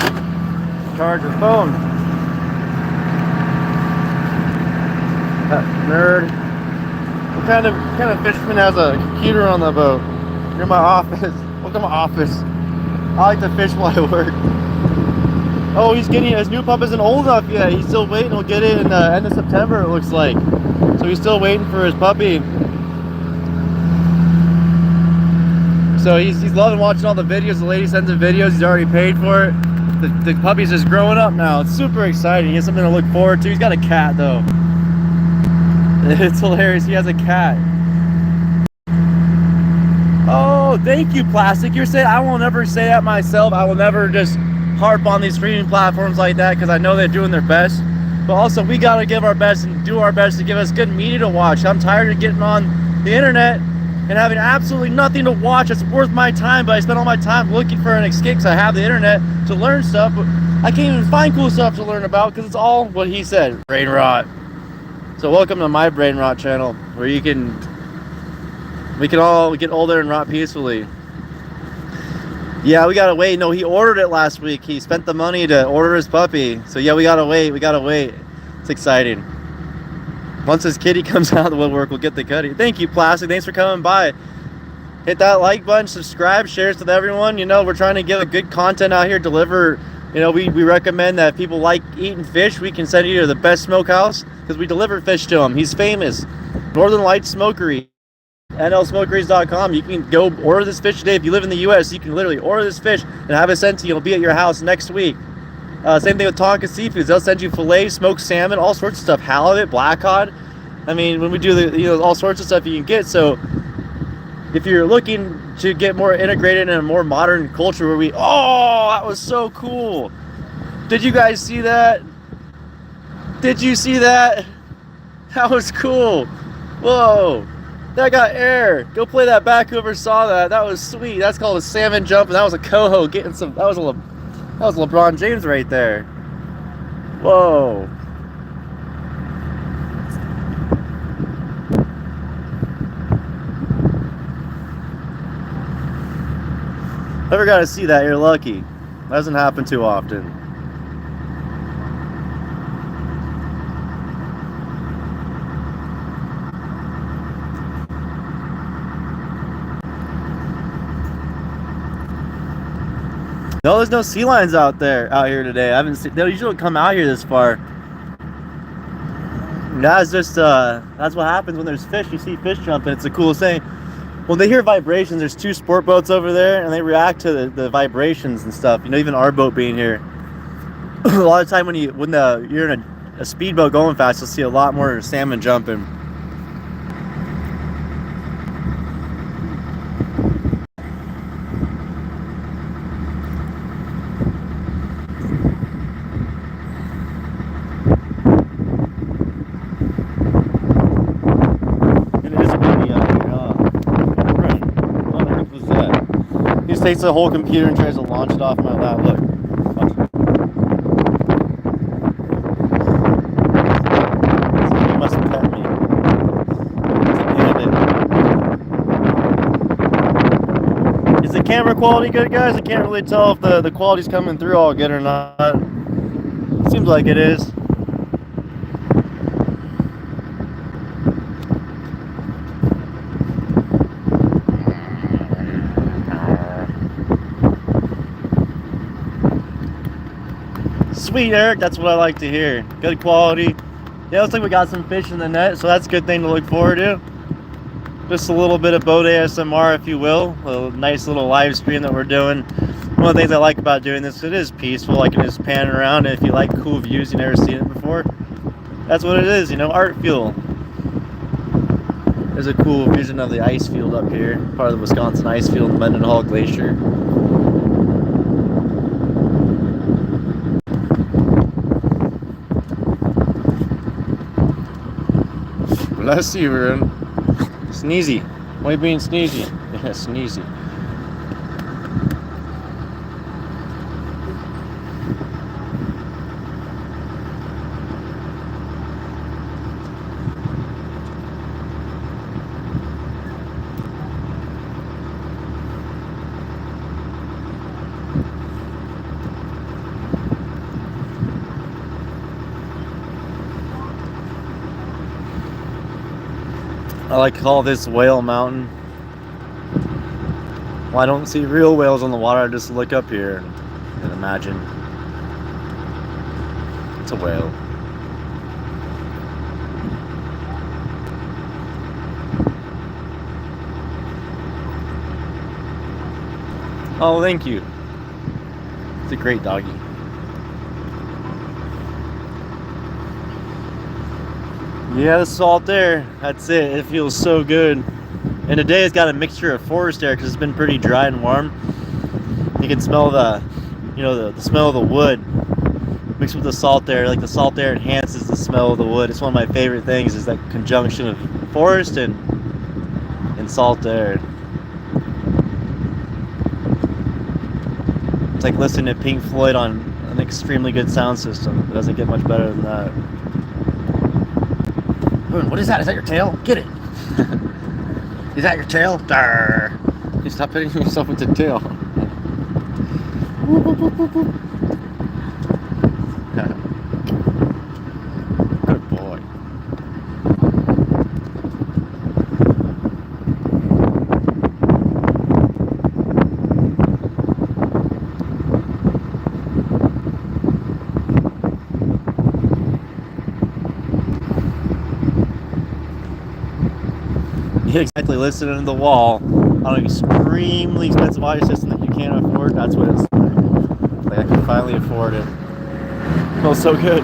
charge the phone. Nerd. What kind of fisherman has a computer on the boat? You're in my office. Welcome to my office. I like to fish while I work. Oh, he's getting his new pup isn't old enough yet. He's still waiting. He'll get it in the end of September, it looks like. So he's still waiting for his puppy. So he's loving watching all the videos. The lady sends him videos. He's already paid for it. The puppy's just growing up now. It's super exciting. He has something to look forward to. He's got a cat though. It's hilarious. He has a cat. Oh, thank you, Plastic. You're saying I will never say that myself. I will never just harp on these streaming platforms like that because I know they're doing their best. But also, we got to give our best and do our best to give us good media to watch. I'm tired of getting on the internet and having absolutely nothing to watch that's worth my time, but I spend all my time looking for an escape because I have the internet to learn stuff, but I can't even find cool stuff to learn about because it's all what he said, brain rot. So welcome to my brain rot channel, where we can all get older and rot peacefully. Yeah, we gotta wait. No, he ordered it last week. He spent the money to order his puppy. So yeah, we gotta wait. It's exciting. Once his kitty comes out of the woodwork, we'll get the cutty. Thank you, Plastic. Thanks for coming by. Hit that like button, subscribe, share it with everyone. You know, we're trying to give a good content out here, deliver. You know, we recommend that if people like eating fish, we can send you to the best smokehouse because we deliver fish to him. He's famous. Northern Lights Smokery, nlsmokeries.com. You can go order this fish today. If you live in the U.S., you can literally order this fish and have it sent to you. It'll be at your house next week. Same thing with Tonka Seafoods. They'll send you filet, smoked salmon, all sorts of stuff, halibut, black cod. I mean, when we do the, all sorts of stuff you can get. So if you're looking to get more integrated in a more modern culture where oh, that was so cool. Did you guys see that? Did you see that? That was cool. Whoa, that got air. Go play that back, whoever saw that. That was sweet. That's called a salmon jump, and that was a coho getting some, that was LeBron James right there. Whoa. Never got to see that. You're lucky. Doesn't happen too often. No, there's no sea lions out here today. I haven't seen. They usually come out here this far. That's just that's what happens when there's fish. You see fish jumping. It's the coolest thing. When they hear vibrations, there's 2 sport boats over there, and they react to the vibrations and stuff. You know, even our boat being here. A lot of time when you're in a speedboat going fast, you'll see a lot more salmon jumping. Takes the whole computer and tries to launch it off my lap. Look. He must have pet me. Is the camera quality good, guys? I can't really tell if the quality's coming through all good or not. Seems like it is. Sweet, Eric. That's what I like to hear. Good quality. Yeah, looks like we got some fish in the net, so that's a good thing to look forward to. Just a little bit of boat ASMR, if you will. A nice little live stream that we're doing. One of the things I like about doing this, it is peaceful. I can just pan around, and if you like cool views, you've never seen it before, that's what it is, you know, art fuel. There's a cool vision of the ice field up here, part of the Wisconsin ice field, Mendenhall Glacier. Bless you, Vern. Sneezy. Why are you being sneezy? Yeah, sneezy. I like to call this Whale Mountain. Well, I don't see real whales on the water. I just look up here and imagine it's a whale. Oh, thank you. It's a great doggy. Yeah, the salt there. That's it. It feels so good. And today it's got a mixture of forest air because it's been pretty dry and warm. You can smell the smell of the wood mixed with the salt air. Like the salt air enhances the smell of the wood. It's one of my favorite things, is that conjunction of forest and salt air. It's like listening to Pink Floyd on an extremely good sound system. It doesn't get much better than that. What is that? Is that your tail? Get it! Is that your tail? Darr. You stop hitting yourself with the tail. Good boy. Exactly, listening to the wall on an extremely expensive audio system that you can't afford. That's what it's like. Like I can finally afford it. It feels so good.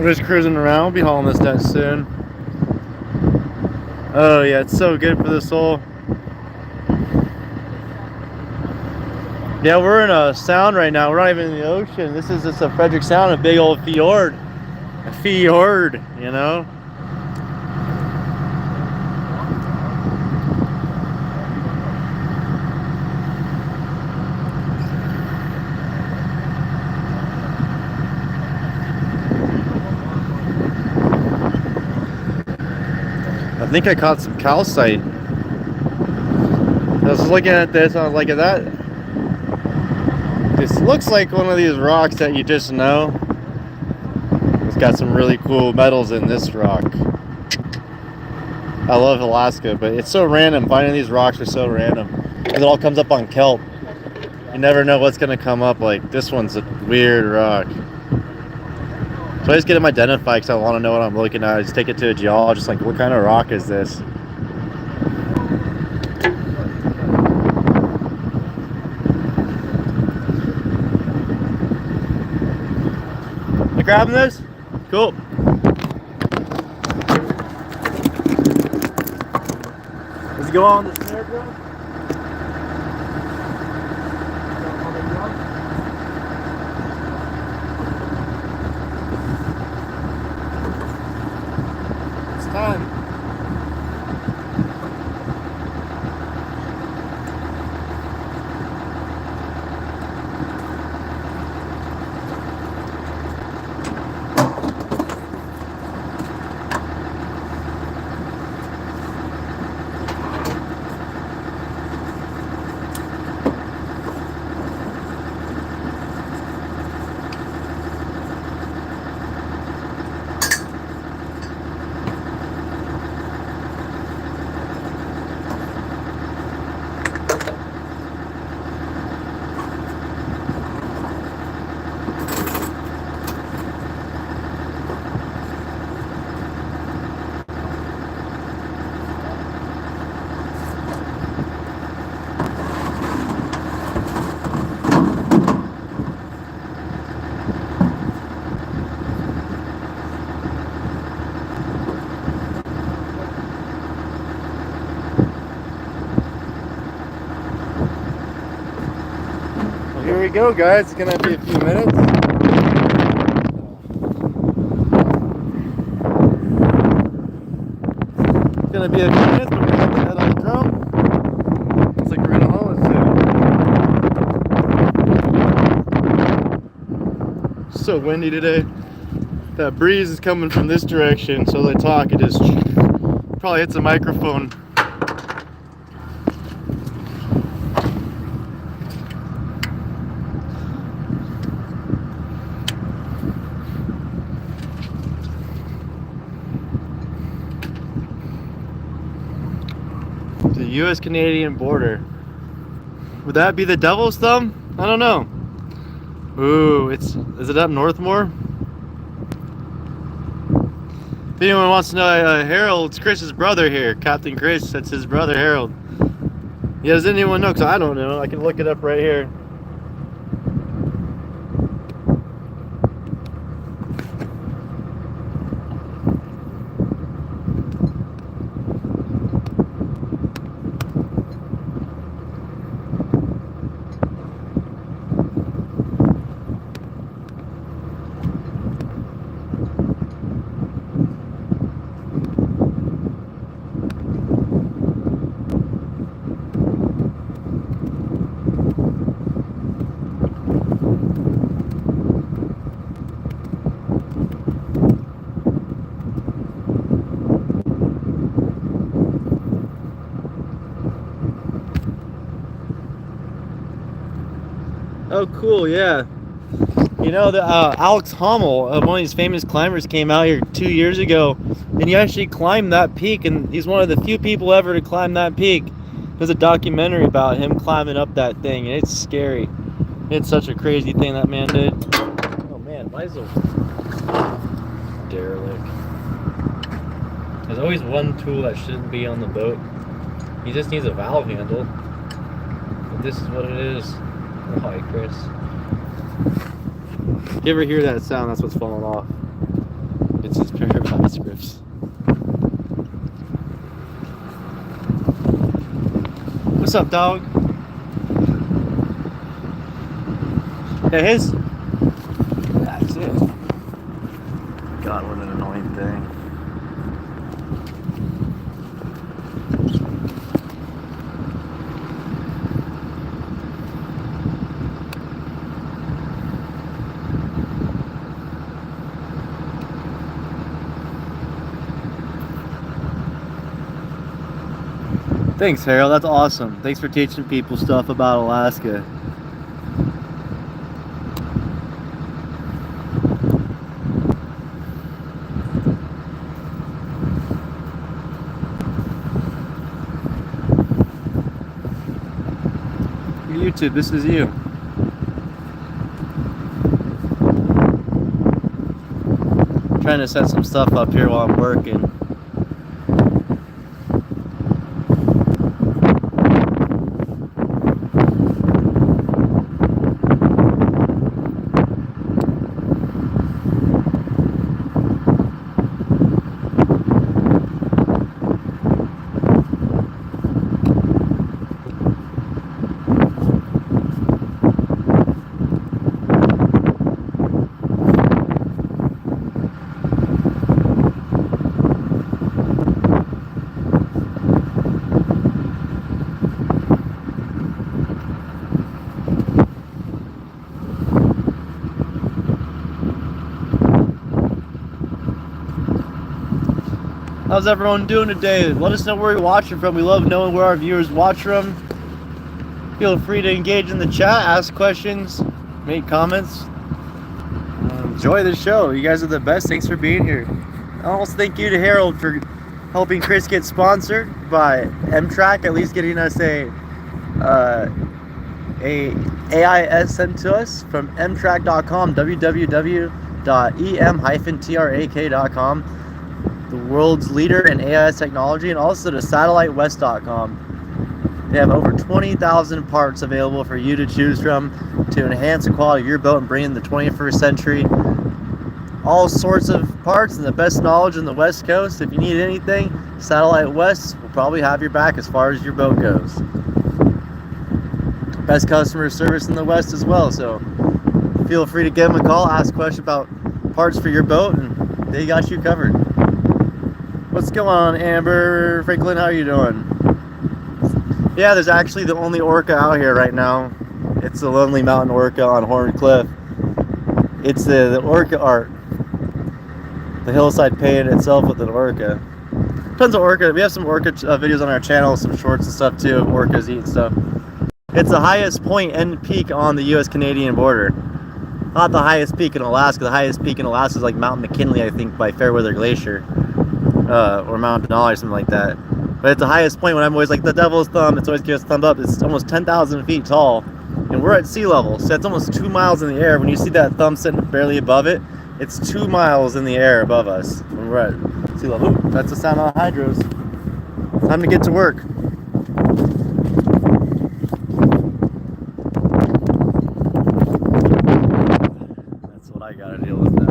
We're just cruising around. We'll be hauling this down soon. Oh yeah, it's so good for the soul. Yeah, we're in a sound right now. We're not even in the ocean. This is just a Frederick Sound, a big old fjord. A fjord, you know? I think I caught some calcite. I was looking at this, I was like, that this looks like one of these rocks that you just know. It's got some really cool metals in this rock. I love Alaska, but it's so random. Finding these rocks are so random. It all comes up on kelp. You never know what's gonna come up. Like this one's a weird rock. So I just get them identified because I want to know what I'm looking at. I just take it to a geologist, like, what kind of rock is this? You grabbing this? Cool. Does it go on the snare drum? Time. Here we go, guys. It's gonna be a few minutes. It's gonna be a few minutes, but we're gonna put that on the drum. Looks like we're gonna haul it soon. So windy today. That breeze is coming from this direction, so as I talk, it just probably hits the microphone. The U.S.-Canadian border. Would that be the Devil's Thumb? I don't know. Ooh, is it up north more? If anyone wants to know, Harold, it's Chris's brother here. Captain Chris, that's his brother, Harold. Yeah, does anyone know? Because I don't know. I can look it up right here. Oh, cool, yeah. You know, Alex Hommel, one of these famous climbers, came out here 2 years ago, and he actually climbed that peak, and he's one of the few people ever to climb that peak. There's a documentary about him climbing up that thing, and it's scary. It's such a crazy thing that man did. Oh man, why is it derelict? There's always one tool that shouldn't be on the boat. He just needs a valve handle. But this is what it is. Hi, Chris. If you ever hear that sound, that's what's falling off. ice riffs. What's up, dog? Yeah, his. That's it. God, what an annoying thing. Thanks, Harold. That's awesome. Thanks for teaching people stuff about Alaska. YouTube, this is you. I'm trying to set some stuff up here while I'm working. How's everyone doing today? Let us know where you're watching from. We love knowing where our viewers watch from. Feel free to engage in the chat, ask questions, make comments. Enjoy the show. You guys are the best. Thanks for being here. And also thank you to Harold for helping Chris get sponsored by M-Track, at least getting us a AIS sent to us from mtrack.com, www.em-trak.com. the world's leader in AIS technology, and also to satellitewest.com. They have over 20,000 parts available for you to choose from to enhance the quality of your boat and bring in the 21st century. All sorts of parts and the best knowledge on the West Coast. If you need anything, Satellite West will probably have your back as far as your boat goes. Best customer service in the West as well, so feel free to give them a call, ask questions about parts for your boat, and they got you covered. What's going on, Amber? Franklin, how are you doing? Yeah, there's actually the only orca out here right now. It's the Lonely Mountain Orca on Horn Cliff. It's the orca art. The hillside painted itself with an orca. Tons of orca. We have some orca videos on our channel, some shorts and stuff too of orcas eating stuff. It's the highest point and peak on the U.S.-Canadian border. Not the highest peak in Alaska. The highest peak in Alaska is like Mount McKinley, I think, by Fairweather Glacier. Or Mount Denali or something like that. But it's the highest point when I'm always like the devil's thumb. It's always gives a thumb up. It's almost 10,000 feet tall. And we're at sea level. So that's almost 2 miles in the air. When you see that thumb sitting barely above it, it's 2 miles in the air above us when we're at sea level. Ooh, that's the sound of the hydros. Time to get to work. That's what I gotta deal with now.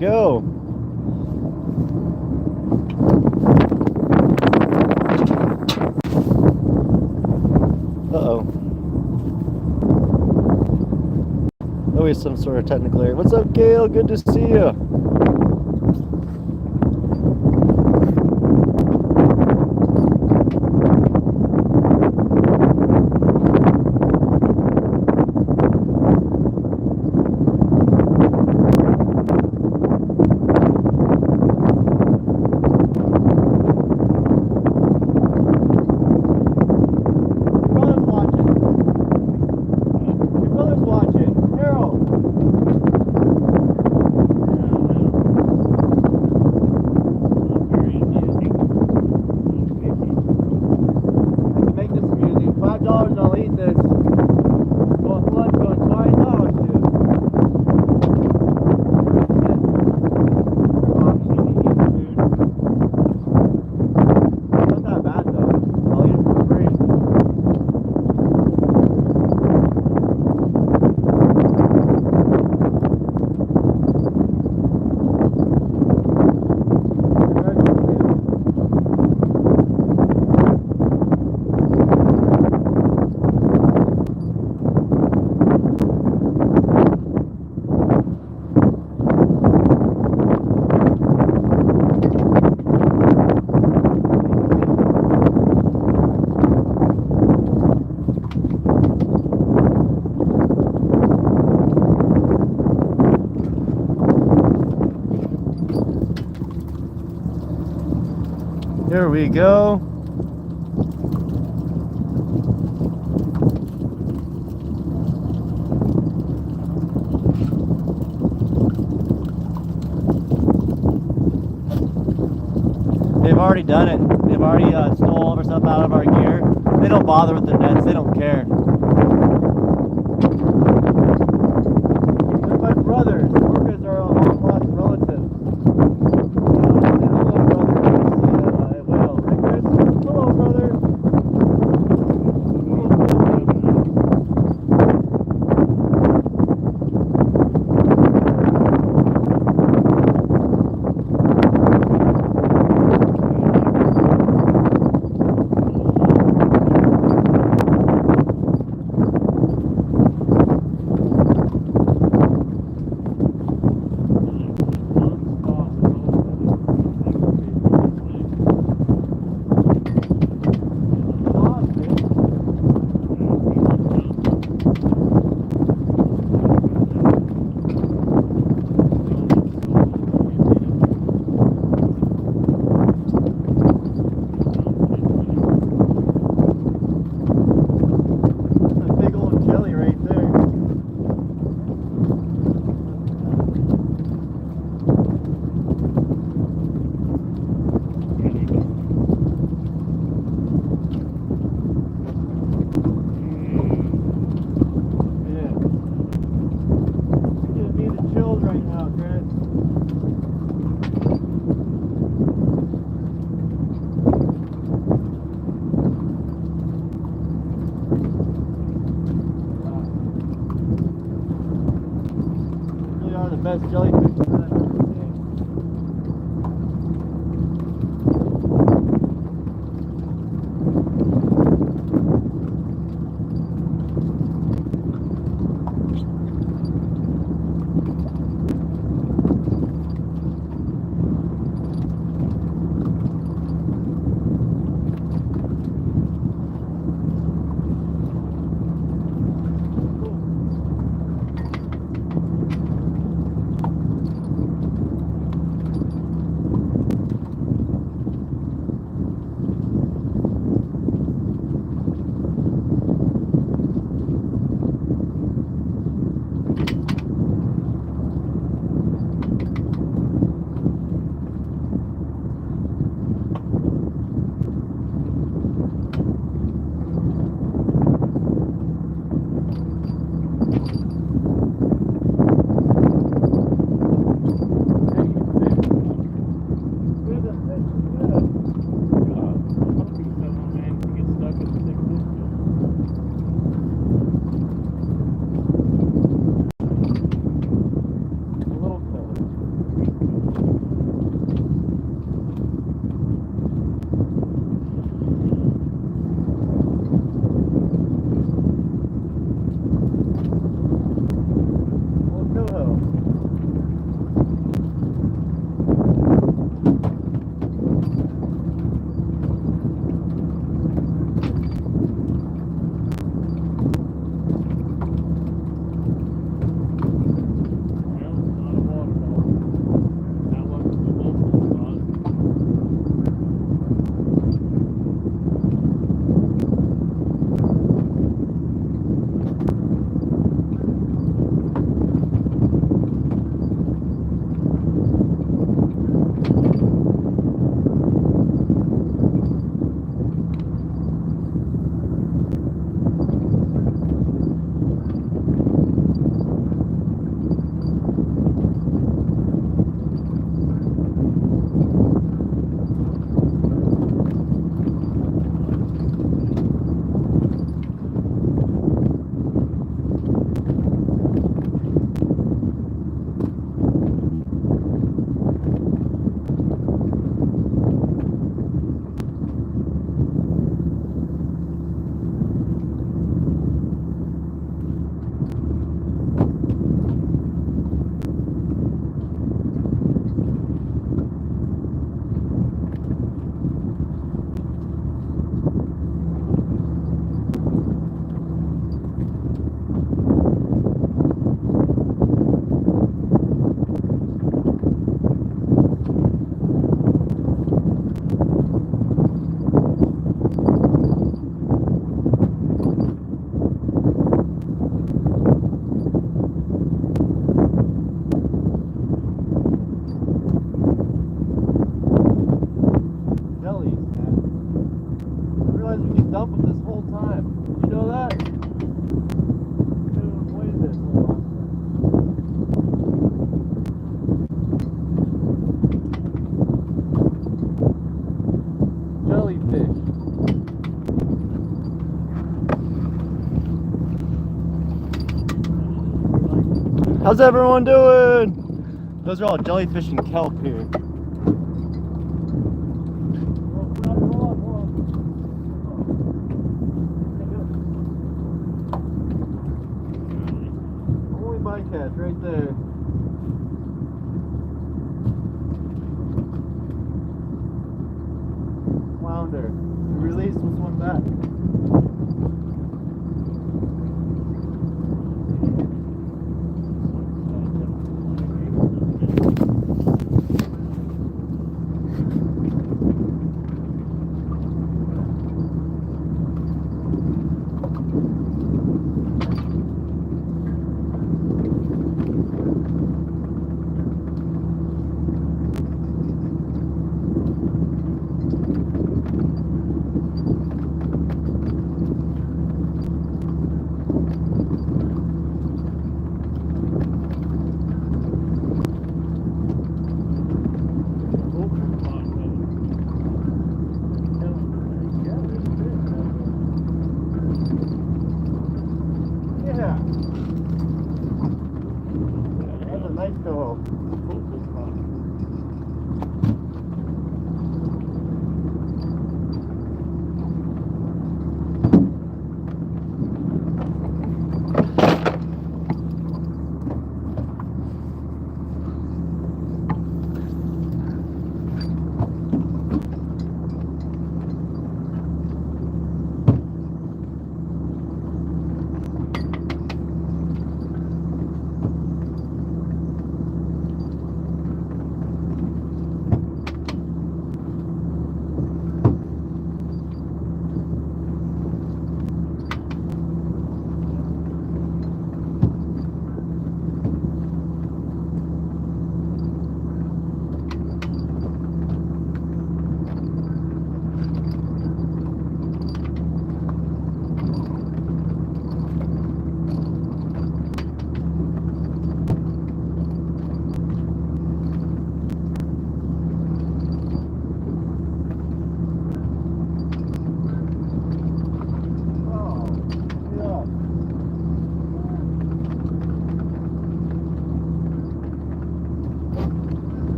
Go. Uh-oh. Always some sort of technical error. What's up, Gail? Good to see you. Here we go. They've already done it. They've already stole all of our stuff out of our gear. They don't bother with the nets. They don't care. They're my brothers. Orcas are a long-lost relative. Say hello, brother. Good to see a whale. Right, Chris? Hello, brother. Best jellyfish that I've ever seen. realize we can dump them this whole time. You know that? Could have avoided this whole lot. Jellyfish. How's everyone doing? Those are all jellyfish and kelp here. Only bycatch right there. Flounder. We released this one back. Yeah. That's a nice Coho.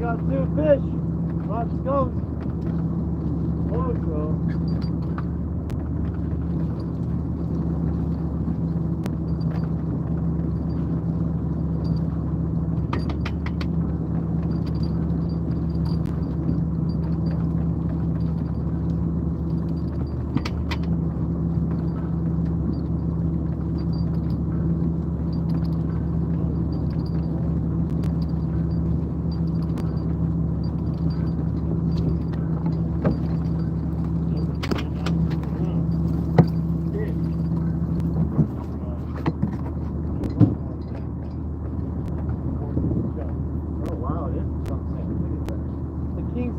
Got two fish. Lots of skunks. Oh,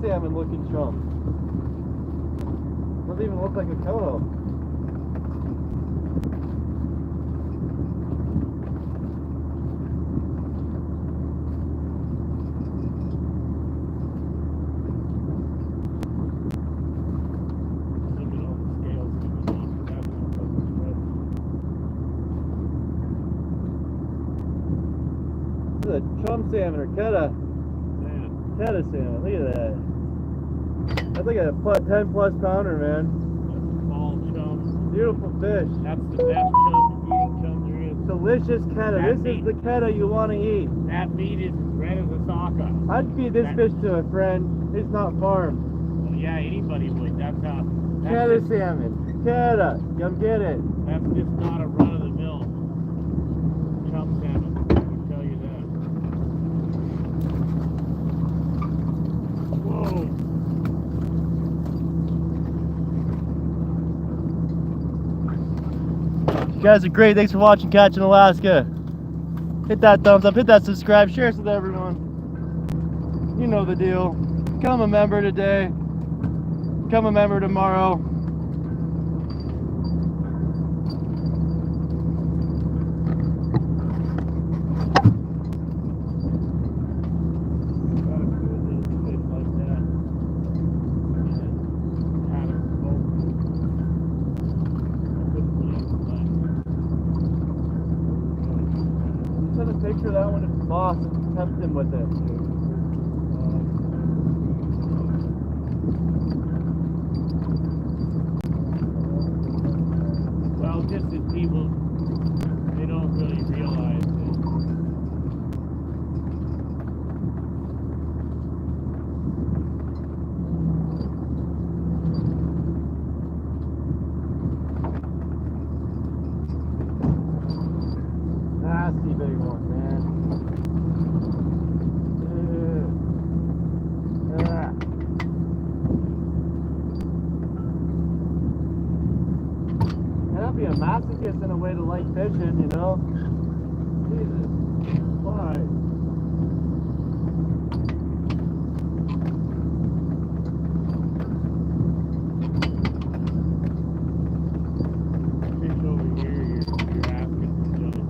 salmon looking chum. Doesn't even look like a Coho. This is a chum salmon or keta. Feta salmon. Look at that. That's like a 10 plus pounder, man. Small chum. Beautiful fish. That's the best chum eating chum there is. Delicious keta. This is the keta you want to eat. That meat is as red as a sockeye. I'd feed this fish to a friend. It's not farmed. Well, yeah, anybody would. That's how. Keta salmon. Keta. Come get it. That's just not a run-of-the-mill chum salmon. I can tell you that. Whoa. You guys are great. Thanks for watching Catching Alaska. Hit that thumbs up, hit that subscribe, share us with everyone. You know the deal. Become a member today. Become a member tomorrow. Picture that one if the boss tempts him with it. Well, just as people, they don't really realize it. Nasty big one, man. That'd be a masochist in a way to like fishing, you know? Jesus. Why? Fish over here, you're asking for jellyfish.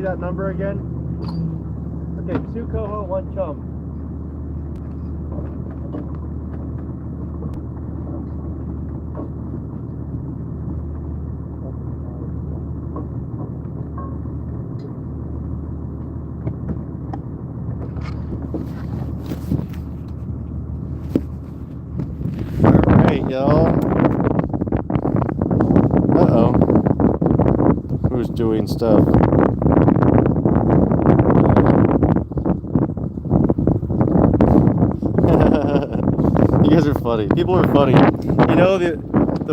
that number again? Okay, 2 coho, 1 chum. Alright, y'all. Uh-oh. Who's doing stuff? You guys are funny. People are funny. You know, the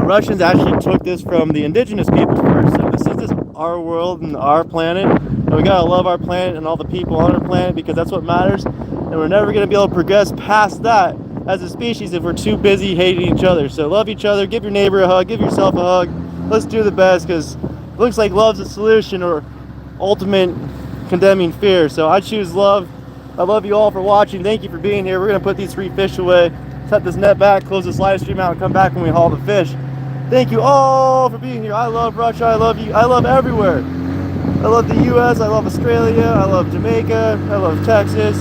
Russians actually took this from the indigenous people first. So this is just our world and our planet. And we gotta love our planet and all the people on our planet because that's what matters. And we're never gonna be able to progress past that as a species if we're too busy hating each other. So love each other, give your neighbor a hug, give yourself a hug. Let's do the best because it looks like love's a solution or ultimate condemning fear. So I choose love. I love you all for watching. Thank you for being here. We're gonna put these 3 fish away, set this net back, close this live stream out, and come back when we haul the fish. Thank you all for being here. I love Russia. I love you. I love everywhere. I love the US. I love Australia. I love Jamaica. I love Texas.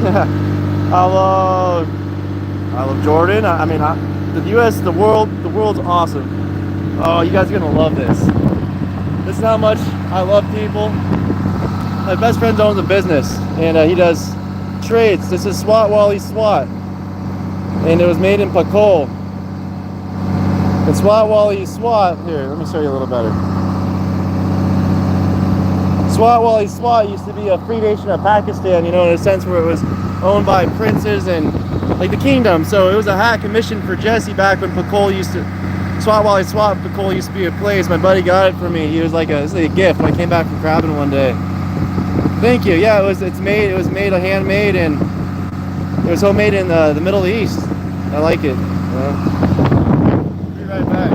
I love Jordan. The US, the world's awesome. Oh, you guys are gonna love this. This is how much I love people. My best friend owns a business, and he does trades. This is Swat Wally Swat, and it was made in Coho. And Swat Wally Swat, here, let me show you a little better. Swat Wally Swat used to be a free nation of Pakistan, you know, in a sense where it was owned by princes and like the kingdom. So it was a hat commission for Jesse back when Coho used to, Swat Wally Swat, Coho used to be a place. My buddy got it for me. He was like this is like a gift when I came back from crabbing one day. Thank you. Yeah, it was made handmade, and it was homemade in the Middle East. I like it. Be right back.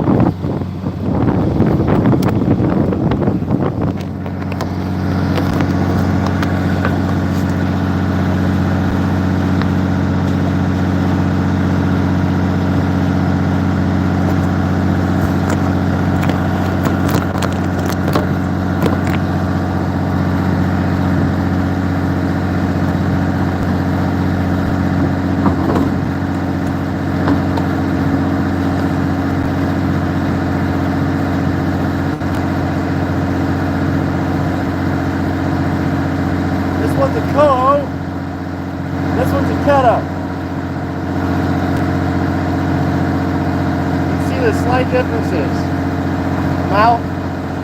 One's a Coho, this one's a Coho. You can see the slight differences. Mouth,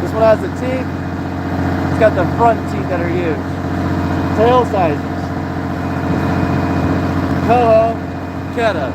this one has the teeth, it's got the front teeth that are used. Tail sizes. Coho, Coho.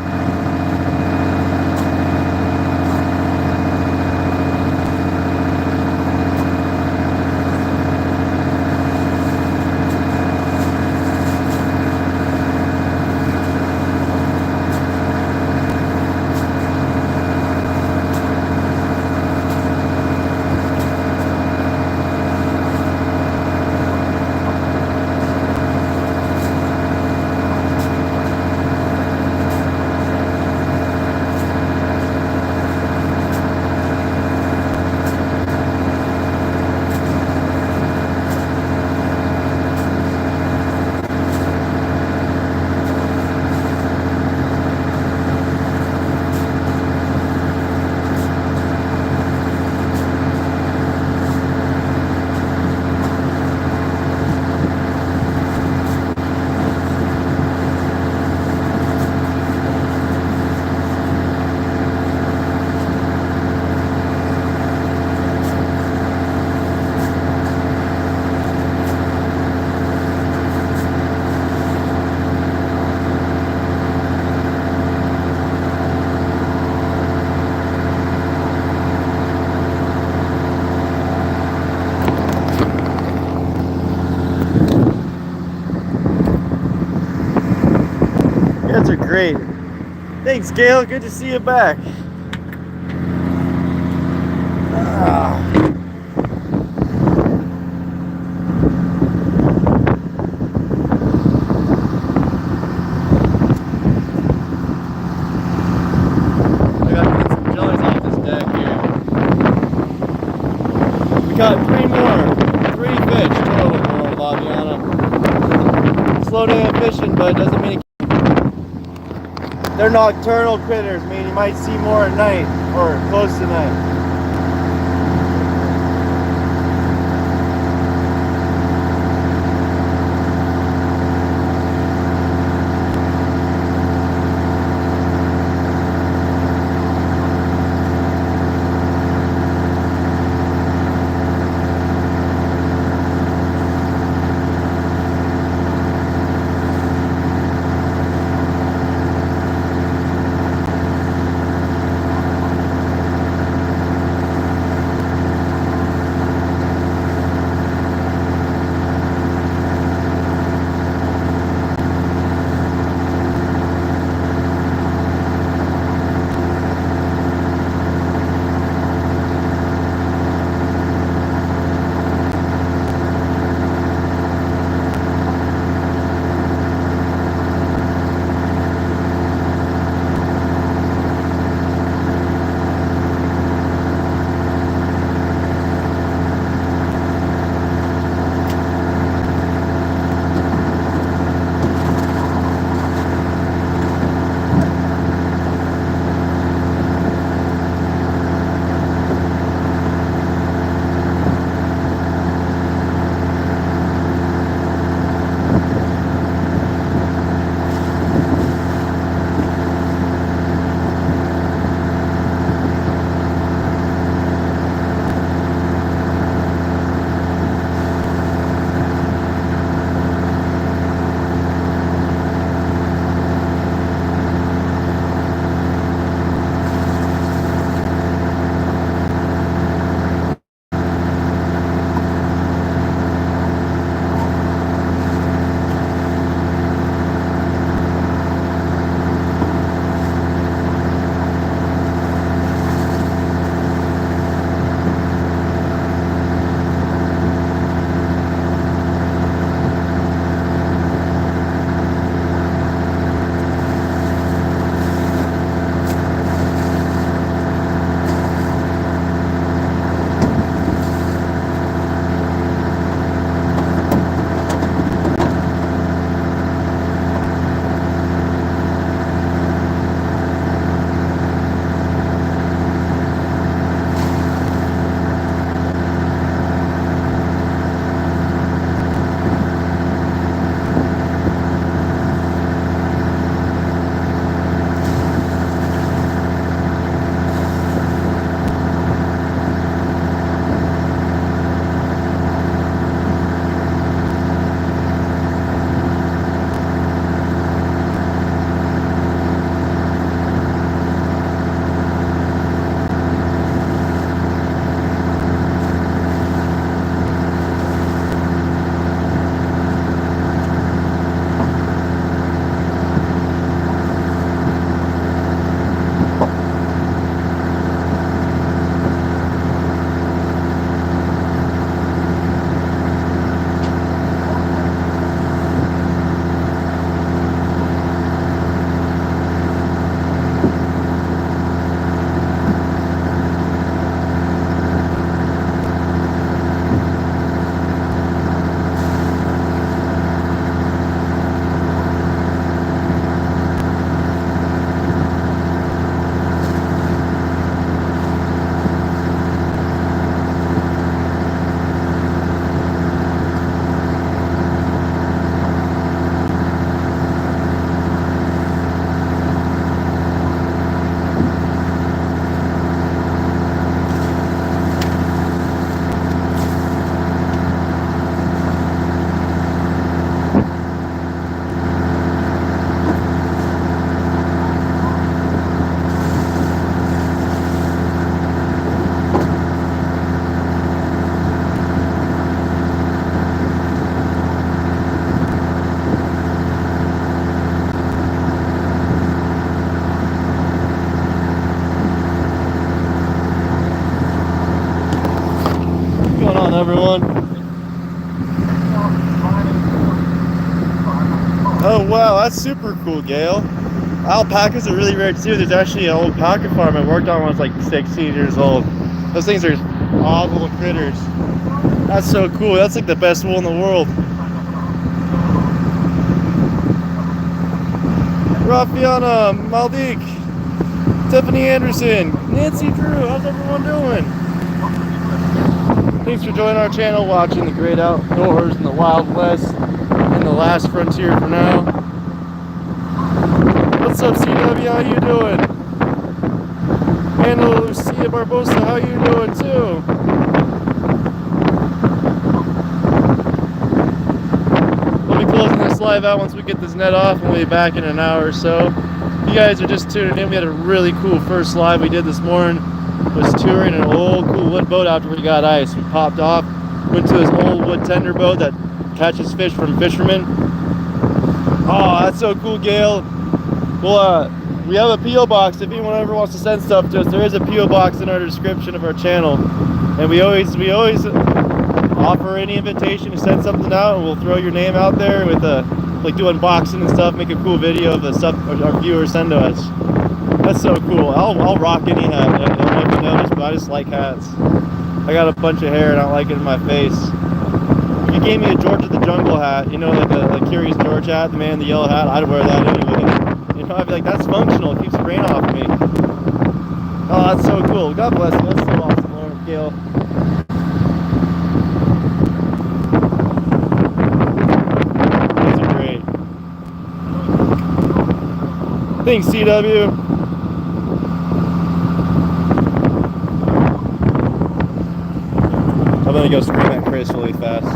Guys are great. Thanks, Gail. Good to see you back. I gotta get some jellies off this deck here. We got 3 more. 3 fish total. slow day of fishing, but it doesn't mean they're nocturnal critters, meaning you might see more at night or close to night. Everyone. Oh wow, that's super cool, Gail. Alpacas are really rare too. There's actually an old alpaca farm I worked on when I was like 16 years old. Those things are odd little critters. That's so cool. That's like the best wool in the world. Rafiana, Malik, Tiffany Anderson, Nancy Drew, how's everyone doing? Thanks for joining our channel, watching the great outdoors in the Wild West and the last frontier for now. What's up, CW? How you doing? Anna Lucia Barbosa, how you doing too? We'll be closing this live out once we get this net off, and we'll be back in an hour or so. If you guys are just tuning in, we had a really cool first live we did this morning. Was touring an old cool wood boat after we got ice. We popped off, went to this old wood tender boat that catches fish from fishermen. Oh, that's so cool, Gail. Well, we have a P.O. box. If anyone ever wants to send stuff to us, there is a P.O. box in our description of our channel. And we always offer any invitation to send something out, and we'll throw your name out there with like do unboxing and stuff, make a cool video of the stuff our viewers send to us. That's so cool. I'll rock any hat. I don't know if you noticed, but I just like hats. I got a bunch of hair and I don't like it in my face. If you gave me a George of the Jungle hat, you know, like the Curious George hat, the man in the yellow hat, I'd wear that anyway. You know, I'd be like, that's functional. It keeps the rain off me. Oh, that's so cool. God bless you. That's so awesome, Lauren, Gail. These are great. Thanks, CW. I'm gonna go scream at Chris really fast.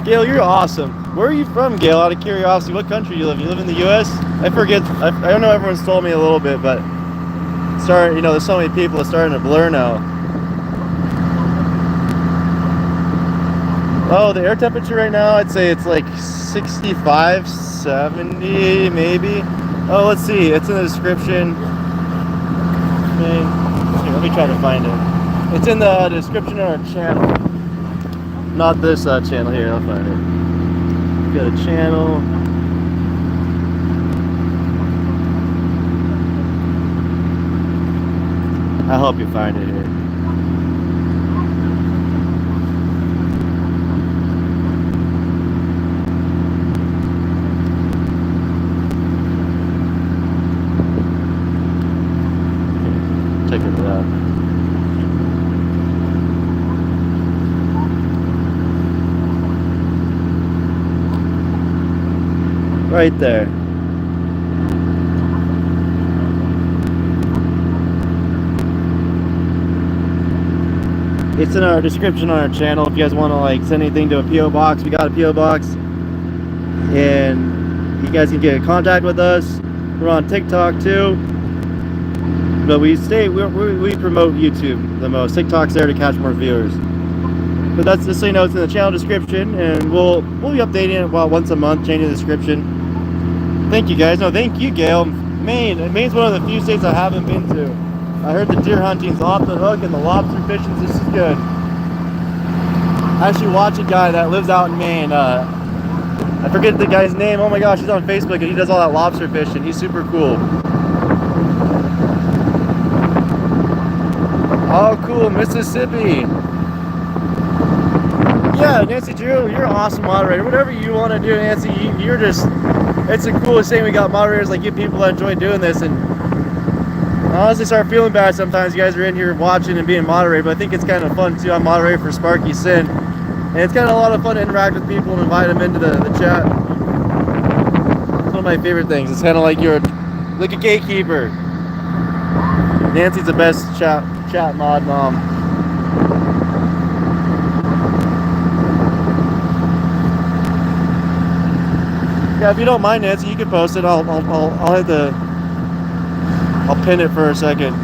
Gail, you're awesome. Where are you from, Gail? Out of curiosity, what country you live in? You live in the U.S.? I forget. I don't know. Everyone's told me a little bit, but you know, there's so many people. It's starting to blur now. Oh, the air temperature right now, I'd say it's like 65, 70, maybe. Oh, let's see. It's in the description. Here, let me try to find it. It's in the description of our channel. Not this channel here, I'll find it. Got a channel. I'll help you find it here. Check it out. Right there. It's in our description on our channel. If you guys want to like send anything to a P.O. box, we got a P.O. box, and you guys can get in contact with us. We're on TikTok too, but we promote YouTube the most. TikTok's there to catch more viewers. But that's just so you know, it's in the channel description, and we'll be updating it once a month, changing the description. Thank you guys. No, thank you, Gail. Maine's one of the few states I haven't been to. I heard the deer hunting's off the hook and the lobster fishing's just as good. I actually watch a guy that lives out in Maine. I forget the guy's name. Oh my gosh, he's on Facebook and he does all that lobster fishing. He's super cool. Oh, cool, Mississippi. Yeah, Nancy Drew, you're an awesome moderator. Whatever you want to do, Nancy, you're just, it's the coolest thing. We got moderators like you, people that enjoy doing this, and I honestly start feeling bad sometimes you guys are in here watching and being moderated, but I think it's kind of fun too. I'm moderator for Sparky Sin, and it's kind of a lot of fun to interact with people and invite them into the chat. It's one of my favorite things. It's kind of like you're like a gatekeeper. Nancy's the best chat mod mom. Yeah, if you don't mind, Nancy, you can post it. I'll hit the I'll pin it for a second.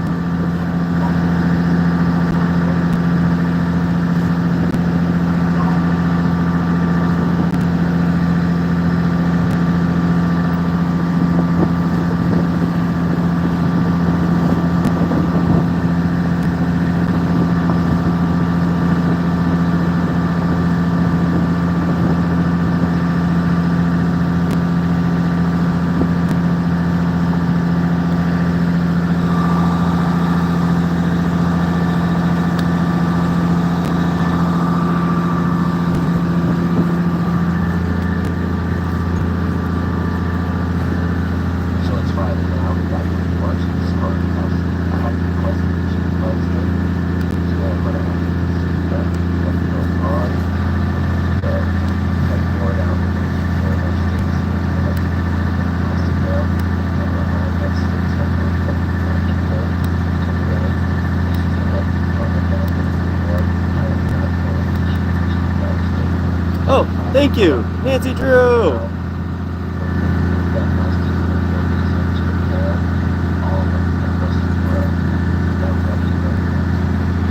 Oh, thank you, Nancy Drew.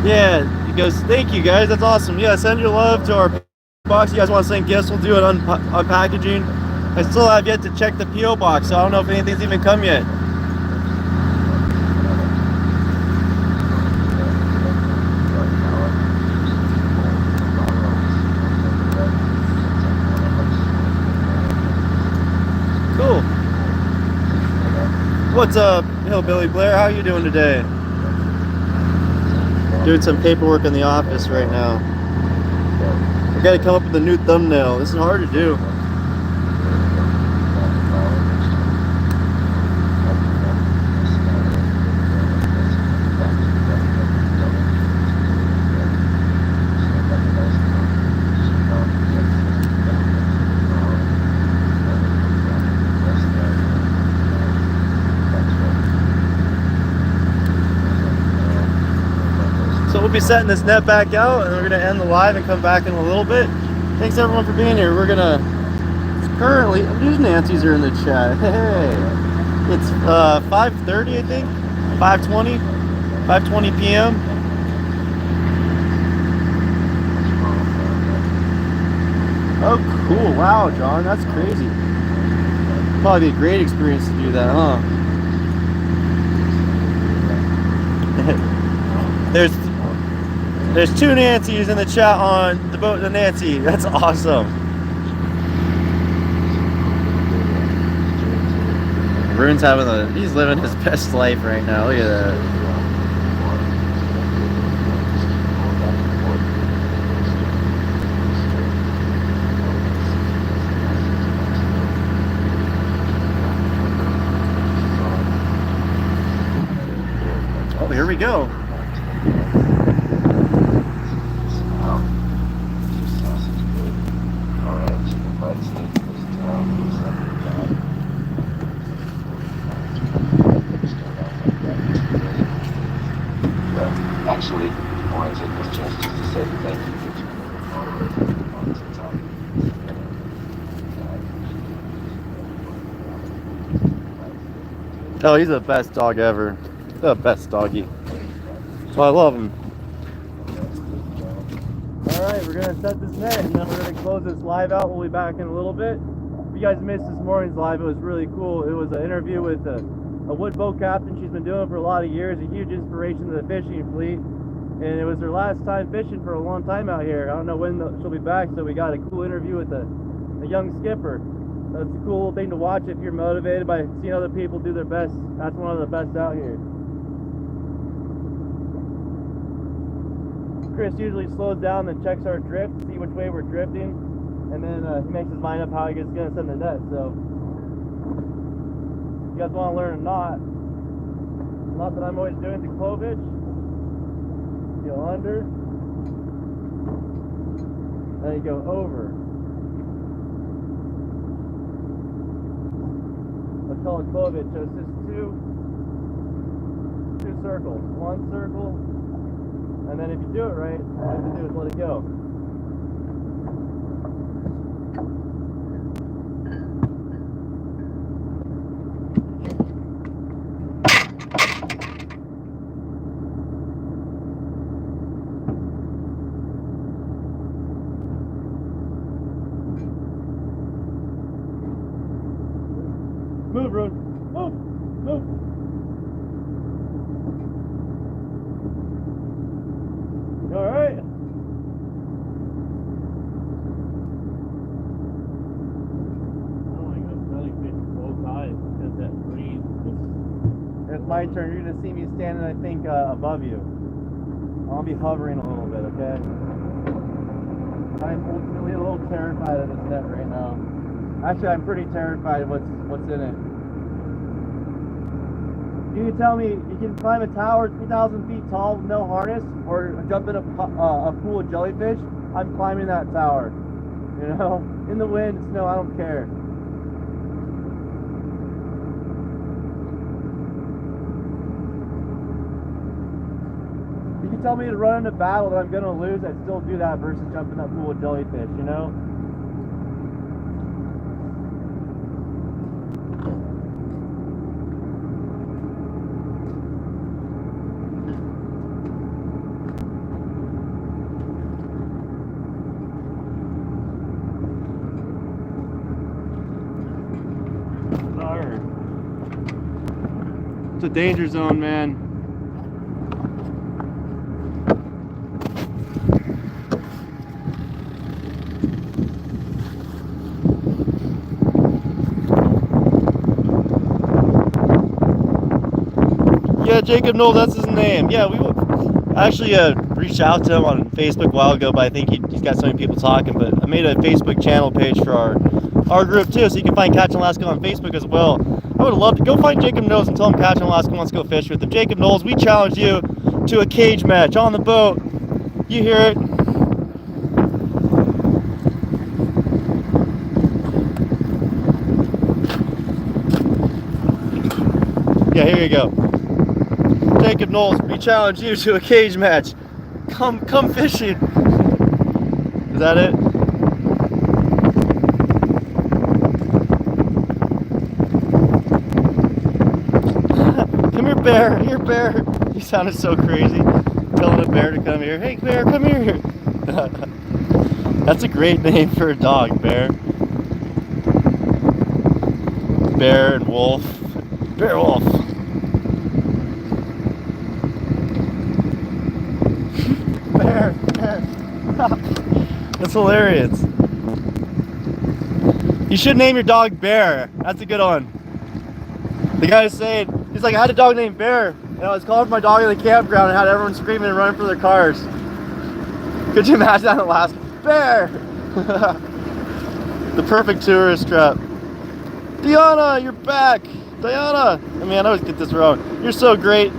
Yeah, he goes, thank you guys, that's awesome. Yeah, send your love to our box. You guys want to send gifts, we'll do it on packaging. I still have yet to check the P.O. box, so I don't know if anything's even come yet. Cool. What's up, Hillbilly Blair? How you doing today? Doing some paperwork in the office right now. I gotta come up with a new thumbnail. This is hard to do. So we'll be setting this net back out and we're gonna end the live and come back in a little bit. Thanks everyone for being here. We're gonna currently, these Nancy's are in the chat. Hey, it's 5:30 I think, 5:20 p.m. Oh cool, wow John, that's crazy. Probably be a great experience to do that, huh? There's two Nancy's in the chat on the boat to Nancy. That's awesome. Rune's he's living his best life right now. Look at that. Oh, here we go. Actually, I want to take this chance just to say thank you for Oh, he's the best dog ever. The best doggy. So I love him. Alright, we're going to set this net and then we're going to close this live out. We'll be back in a little bit. If you guys missed this morning's live, it was really cool. It was an interview with a wood boat captain. She's been doing it for a lot of years, a huge inspiration to the fishing fleet. And it was her last time fishing for a long time out here. I don't know when she'll be back, so we got a cool interview with a young skipper. That's a cool thing to watch if you're motivated by seeing other people do their best. That's one of the best out here. Chris usually slows down and checks our drift, see which way we're drifting, and then he makes his mind up how he's going to send the net. So, if you guys want to learn a knot that I'm always doing to clovage, go under, then you go over. Let's call it clovage. So it's just two circles. One circle, and then if you do it right, all you have to do is let it go. road. Move, move. You all right? It's my turn. You're gonna see me standing, I think, above you. I'll be hovering a little bit, okay? I'm ultimately a little terrified of this net right now. Actually, I'm pretty terrified of what's in it. You can tell me you can climb a tower 3,000 feet tall with no harness, or jump in a pool of jellyfish. I'm climbing that tower. You know, in the wind, snow, I don't care. You tell me to run into battle that I'm gonna lose, I'd still do that versus jumping in that pool of jellyfish, you know? Sorry. It's a danger zone, man. Yeah, Jacob Knoll, that's his name. Yeah, we actually reached out to him on Facebook a while ago, but I think he's got so many people talking. But I made a Facebook channel page for our group too, so you can find Catching Alaska on Facebook as well. I would love to go find Jacob Knowles and tell him Catching Alaska wants to go fish with him. Jacob Knowles, we challenge you to a cage match on the boat. You hear it? Yeah, here you go. Jacob Knowles, we challenge you to a cage match. Come fishing. Is that it? Come here, bear. Here, bear. You sounded so crazy. Telling a bear to come here. Hey, bear, come here. That's a great name for a dog, bear. Bear and wolf. Bear wolf. Bear. That's hilarious. You should name your dog Bear. That's a good one. The guy was saying, he's like, I had a dog named Bear, and I was calling for my dog in the campground and had everyone screaming and running for their cars. Could you imagine that in Alaska? Bear! The perfect tourist trap. Diana, you're back. Diana! I mean, I always get this wrong. You're so great.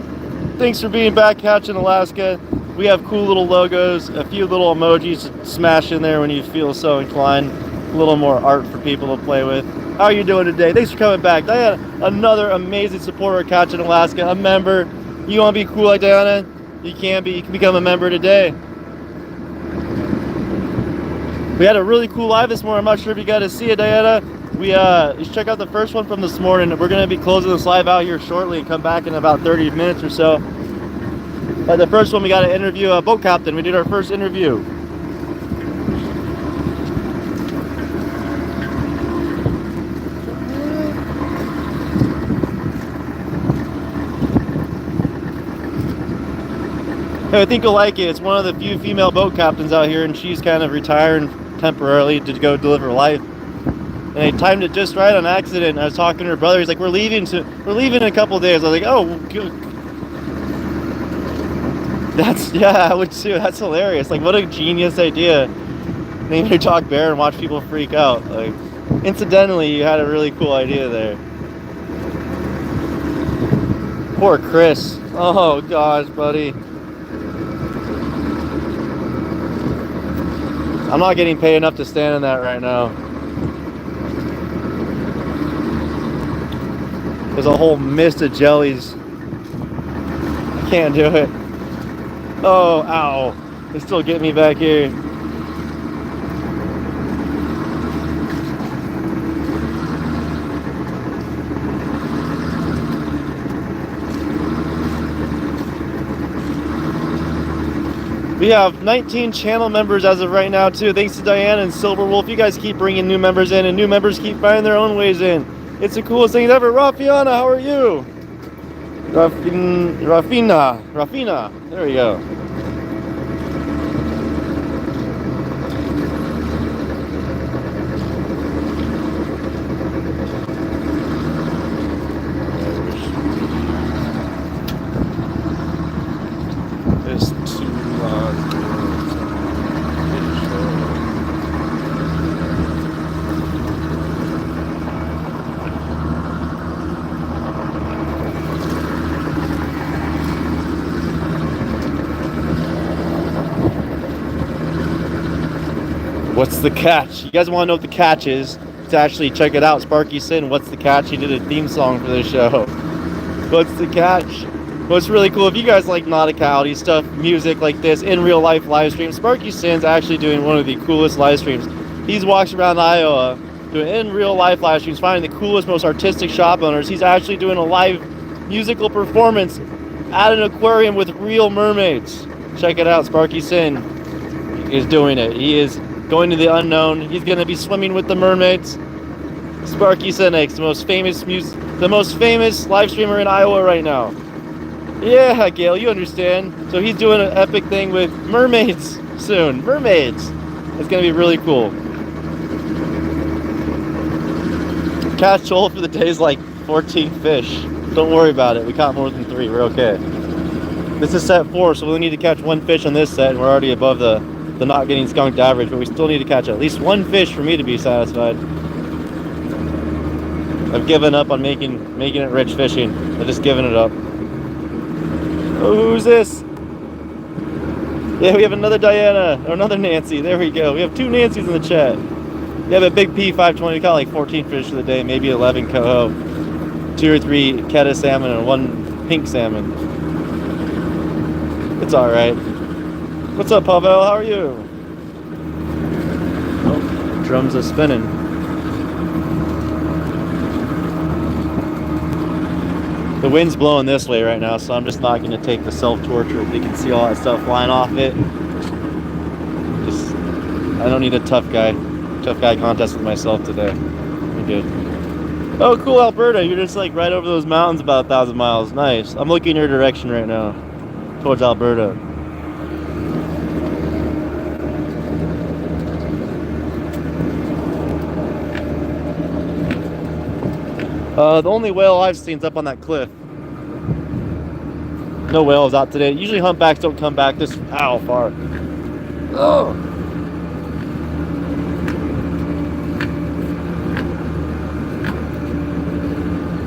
Thanks for being back catching Alaska. We have cool little logos, a few little emojis to smash in there when you feel so inclined. A little more art for people to play with. How are you doing today? Thanks for coming back. Diana, another amazing supporter of Catching Alaska, a member. You want to be cool like Diana? You can be. You can become a member today. We had a really cool live this morning. I'm not sure if you got to see it, Diana. You should check out the first one from this morning. We're going to be closing this live out here shortly and come back in about 30 minutes or so. But the first one, we got to interview a boat captain. We did our first interview. I think you'll like it. It's one of the few female boat captains out here, and she's kind of retiring temporarily to go deliver life. And they timed it just right on accident. I was talking to her brother. He's like, "We're leaving in a couple of days." I was like, "Oh, good." I would too. That's hilarious. Like, what a genius idea. Name your dog Bear and watch people freak out. Like, incidentally, you had a really cool idea there. Poor Chris. Oh gosh, buddy. I'm not getting paid enough to stand in that right now. There's a whole mist of jellies. I can't do it. Oh, ow. They still get me back here. We have 19 channel members as of right now too. Thanks to Diana and Silver Wolf. You guys keep bringing new members in, and new members keep finding their own ways in. It's the coolest thing ever. Rafiana, how are you? Rafina. There we go. It's too long. What's the catch? You guys want to know what the catch is? To actually check it out. Sparky Sin, what's the catch? He did a theme song for this show. What's the catch? What's really cool, if you guys like nauticality stuff, music like this, in real life live streams, Sparky Sin's actually doing one of the coolest live streams. He's walking around Iowa doing in real life live streams, finding the coolest, most artistic shop owners. He's actually doing a live musical performance at an aquarium with real mermaids. Check it out, Sparky Sin is doing it. He is going to the unknown. He's going to be swimming with the mermaids. Sparky Sinix, the most famous live streamer in Iowa right now. Yeah, Gail, you understand. So he's doing an epic thing with mermaids soon. Mermaids. It's going to be really cool. Catch total for the day is like 14 fish. Don't worry about it. We caught more than 3. We're okay. This is set 4, so we only need to catch 1 fish on this set, and we're already above the not getting skunked average, but we still need to catch at least 1 fish for me to be satisfied. I've given up on making it rich fishing. I've just given it up. Oh, who's this? Yeah, we have another Diana, or another Nancy. There we go. We have 2 Nancys in the chat. We have a big P520. We caught like 14 fish for the day, maybe 11 coho, 2 or 3 keta salmon, and 1 pink salmon. It's all right. What's up, Pavel? How are you? Oh, drums are spinning. The wind's blowing this way right now, so I'm just not going to take the self-torture. You can see all that stuff flying off it. I don't need a tough guy contest with myself today. I'm good. Oh, cool, Alberta. You're just like right over those mountains about 1,000 miles. Nice. I'm looking your direction right now, towards Alberta. The only whale I've seen is up on that cliff. No whales out today. Usually humpbacks don't come back this far. Oh.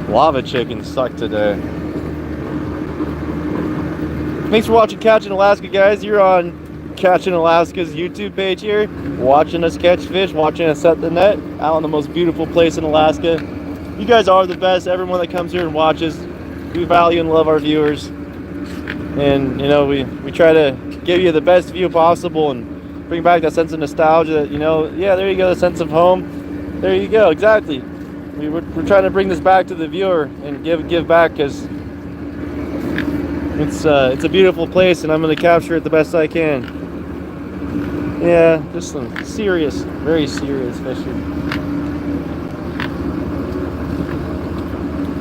Lava chickens suck today. Thanks for watching Catching Alaska, guys. You're on Catching Alaska's YouTube page here, watching us catch fish, watching us set the net out in the most beautiful place in Alaska. You guys are the best. Everyone that comes here and watches, we value and love our viewers, and you know we try to give you the best view possible and bring back that sense of nostalgia. That, you know, yeah, there you go, the sense of home. There you go, exactly. We're trying to bring this back to the viewer and give back, because it's a beautiful place, and I'm going to capture it the best I can. Yeah, just some serious, very serious fishing.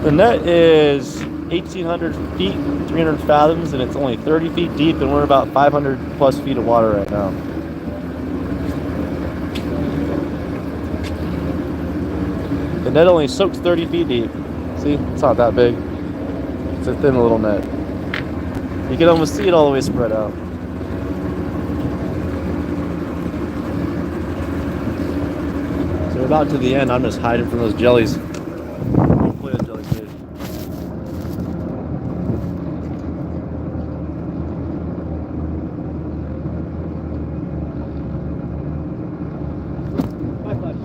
The net is 1,800 feet, 300 fathoms, and it's only 30 feet deep, and we're about 500 plus feet of water right now. The net only soaks 30 feet deep. See, it's not that big. It's a thin little net. You can almost see it all the way spread out. So we're about to the end. I'm just hiding from those jellies. Hopefully the jellyfish. Bye, Flash.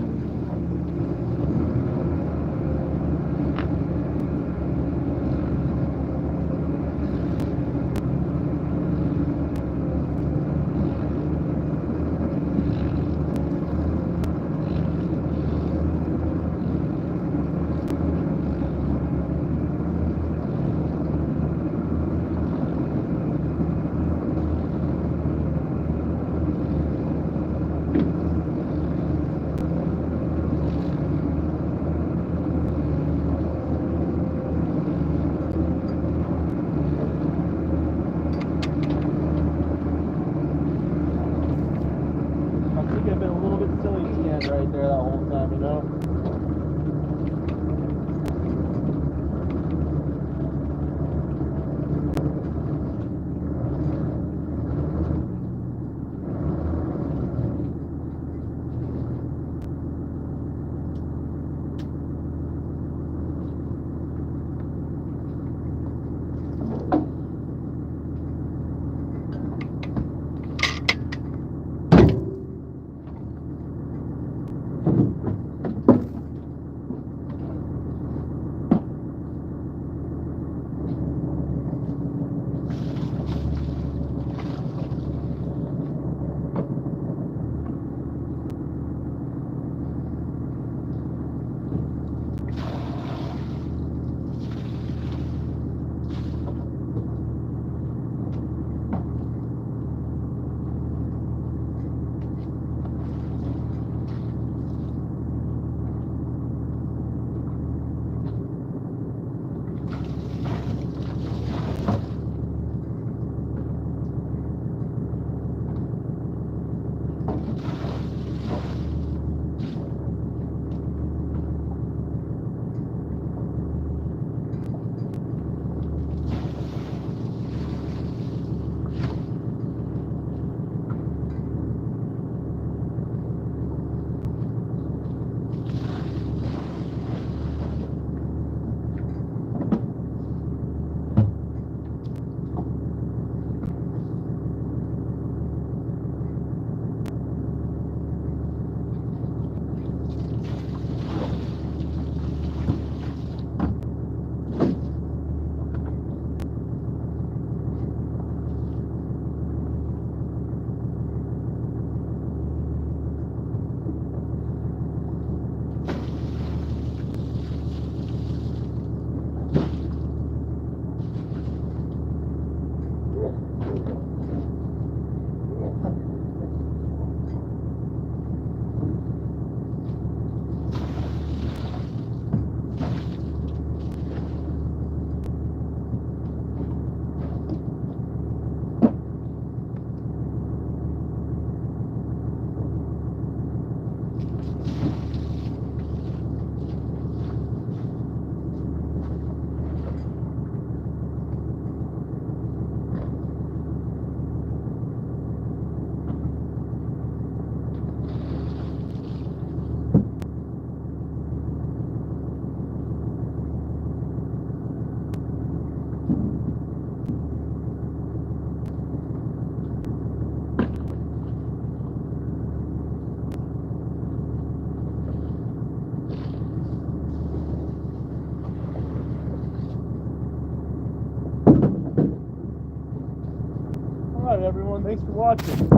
right, everyone. Thanks for watching.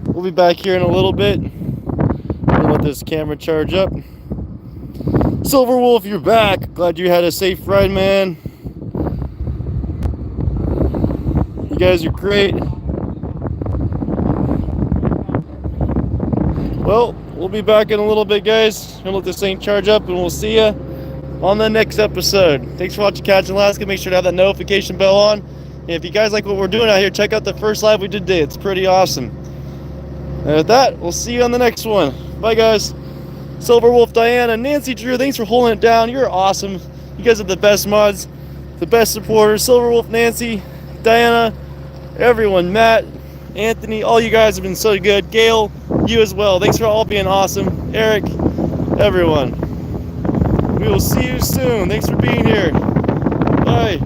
We'll be back here in a little bit. Gonna let this camera charge up. Silver Wolf, you're back. Glad you had a safe ride, man. You guys are great. Well, we'll be back in a little bit, guys. Gonna let this thing charge up, and we'll see ya on the next episode. Thanks for watching Catch in Alaska. Make sure to have that notification bell on. And if you guys like what we're doing out here, check out the first live we did today. It's pretty awesome. And with that, we'll see you on the next one. Bye, guys. Silver Wolf, Diana, Nancy, Drew, thanks for holding it down. You're awesome. You guys are the best mods, the best supporters. Silver Wolf, Nancy, Diana, everyone, Matt, Anthony, all you guys have been so good. Gail, you as well. Thanks for all being awesome. Eric, everyone. We will see you soon. Thanks for being here. Bye.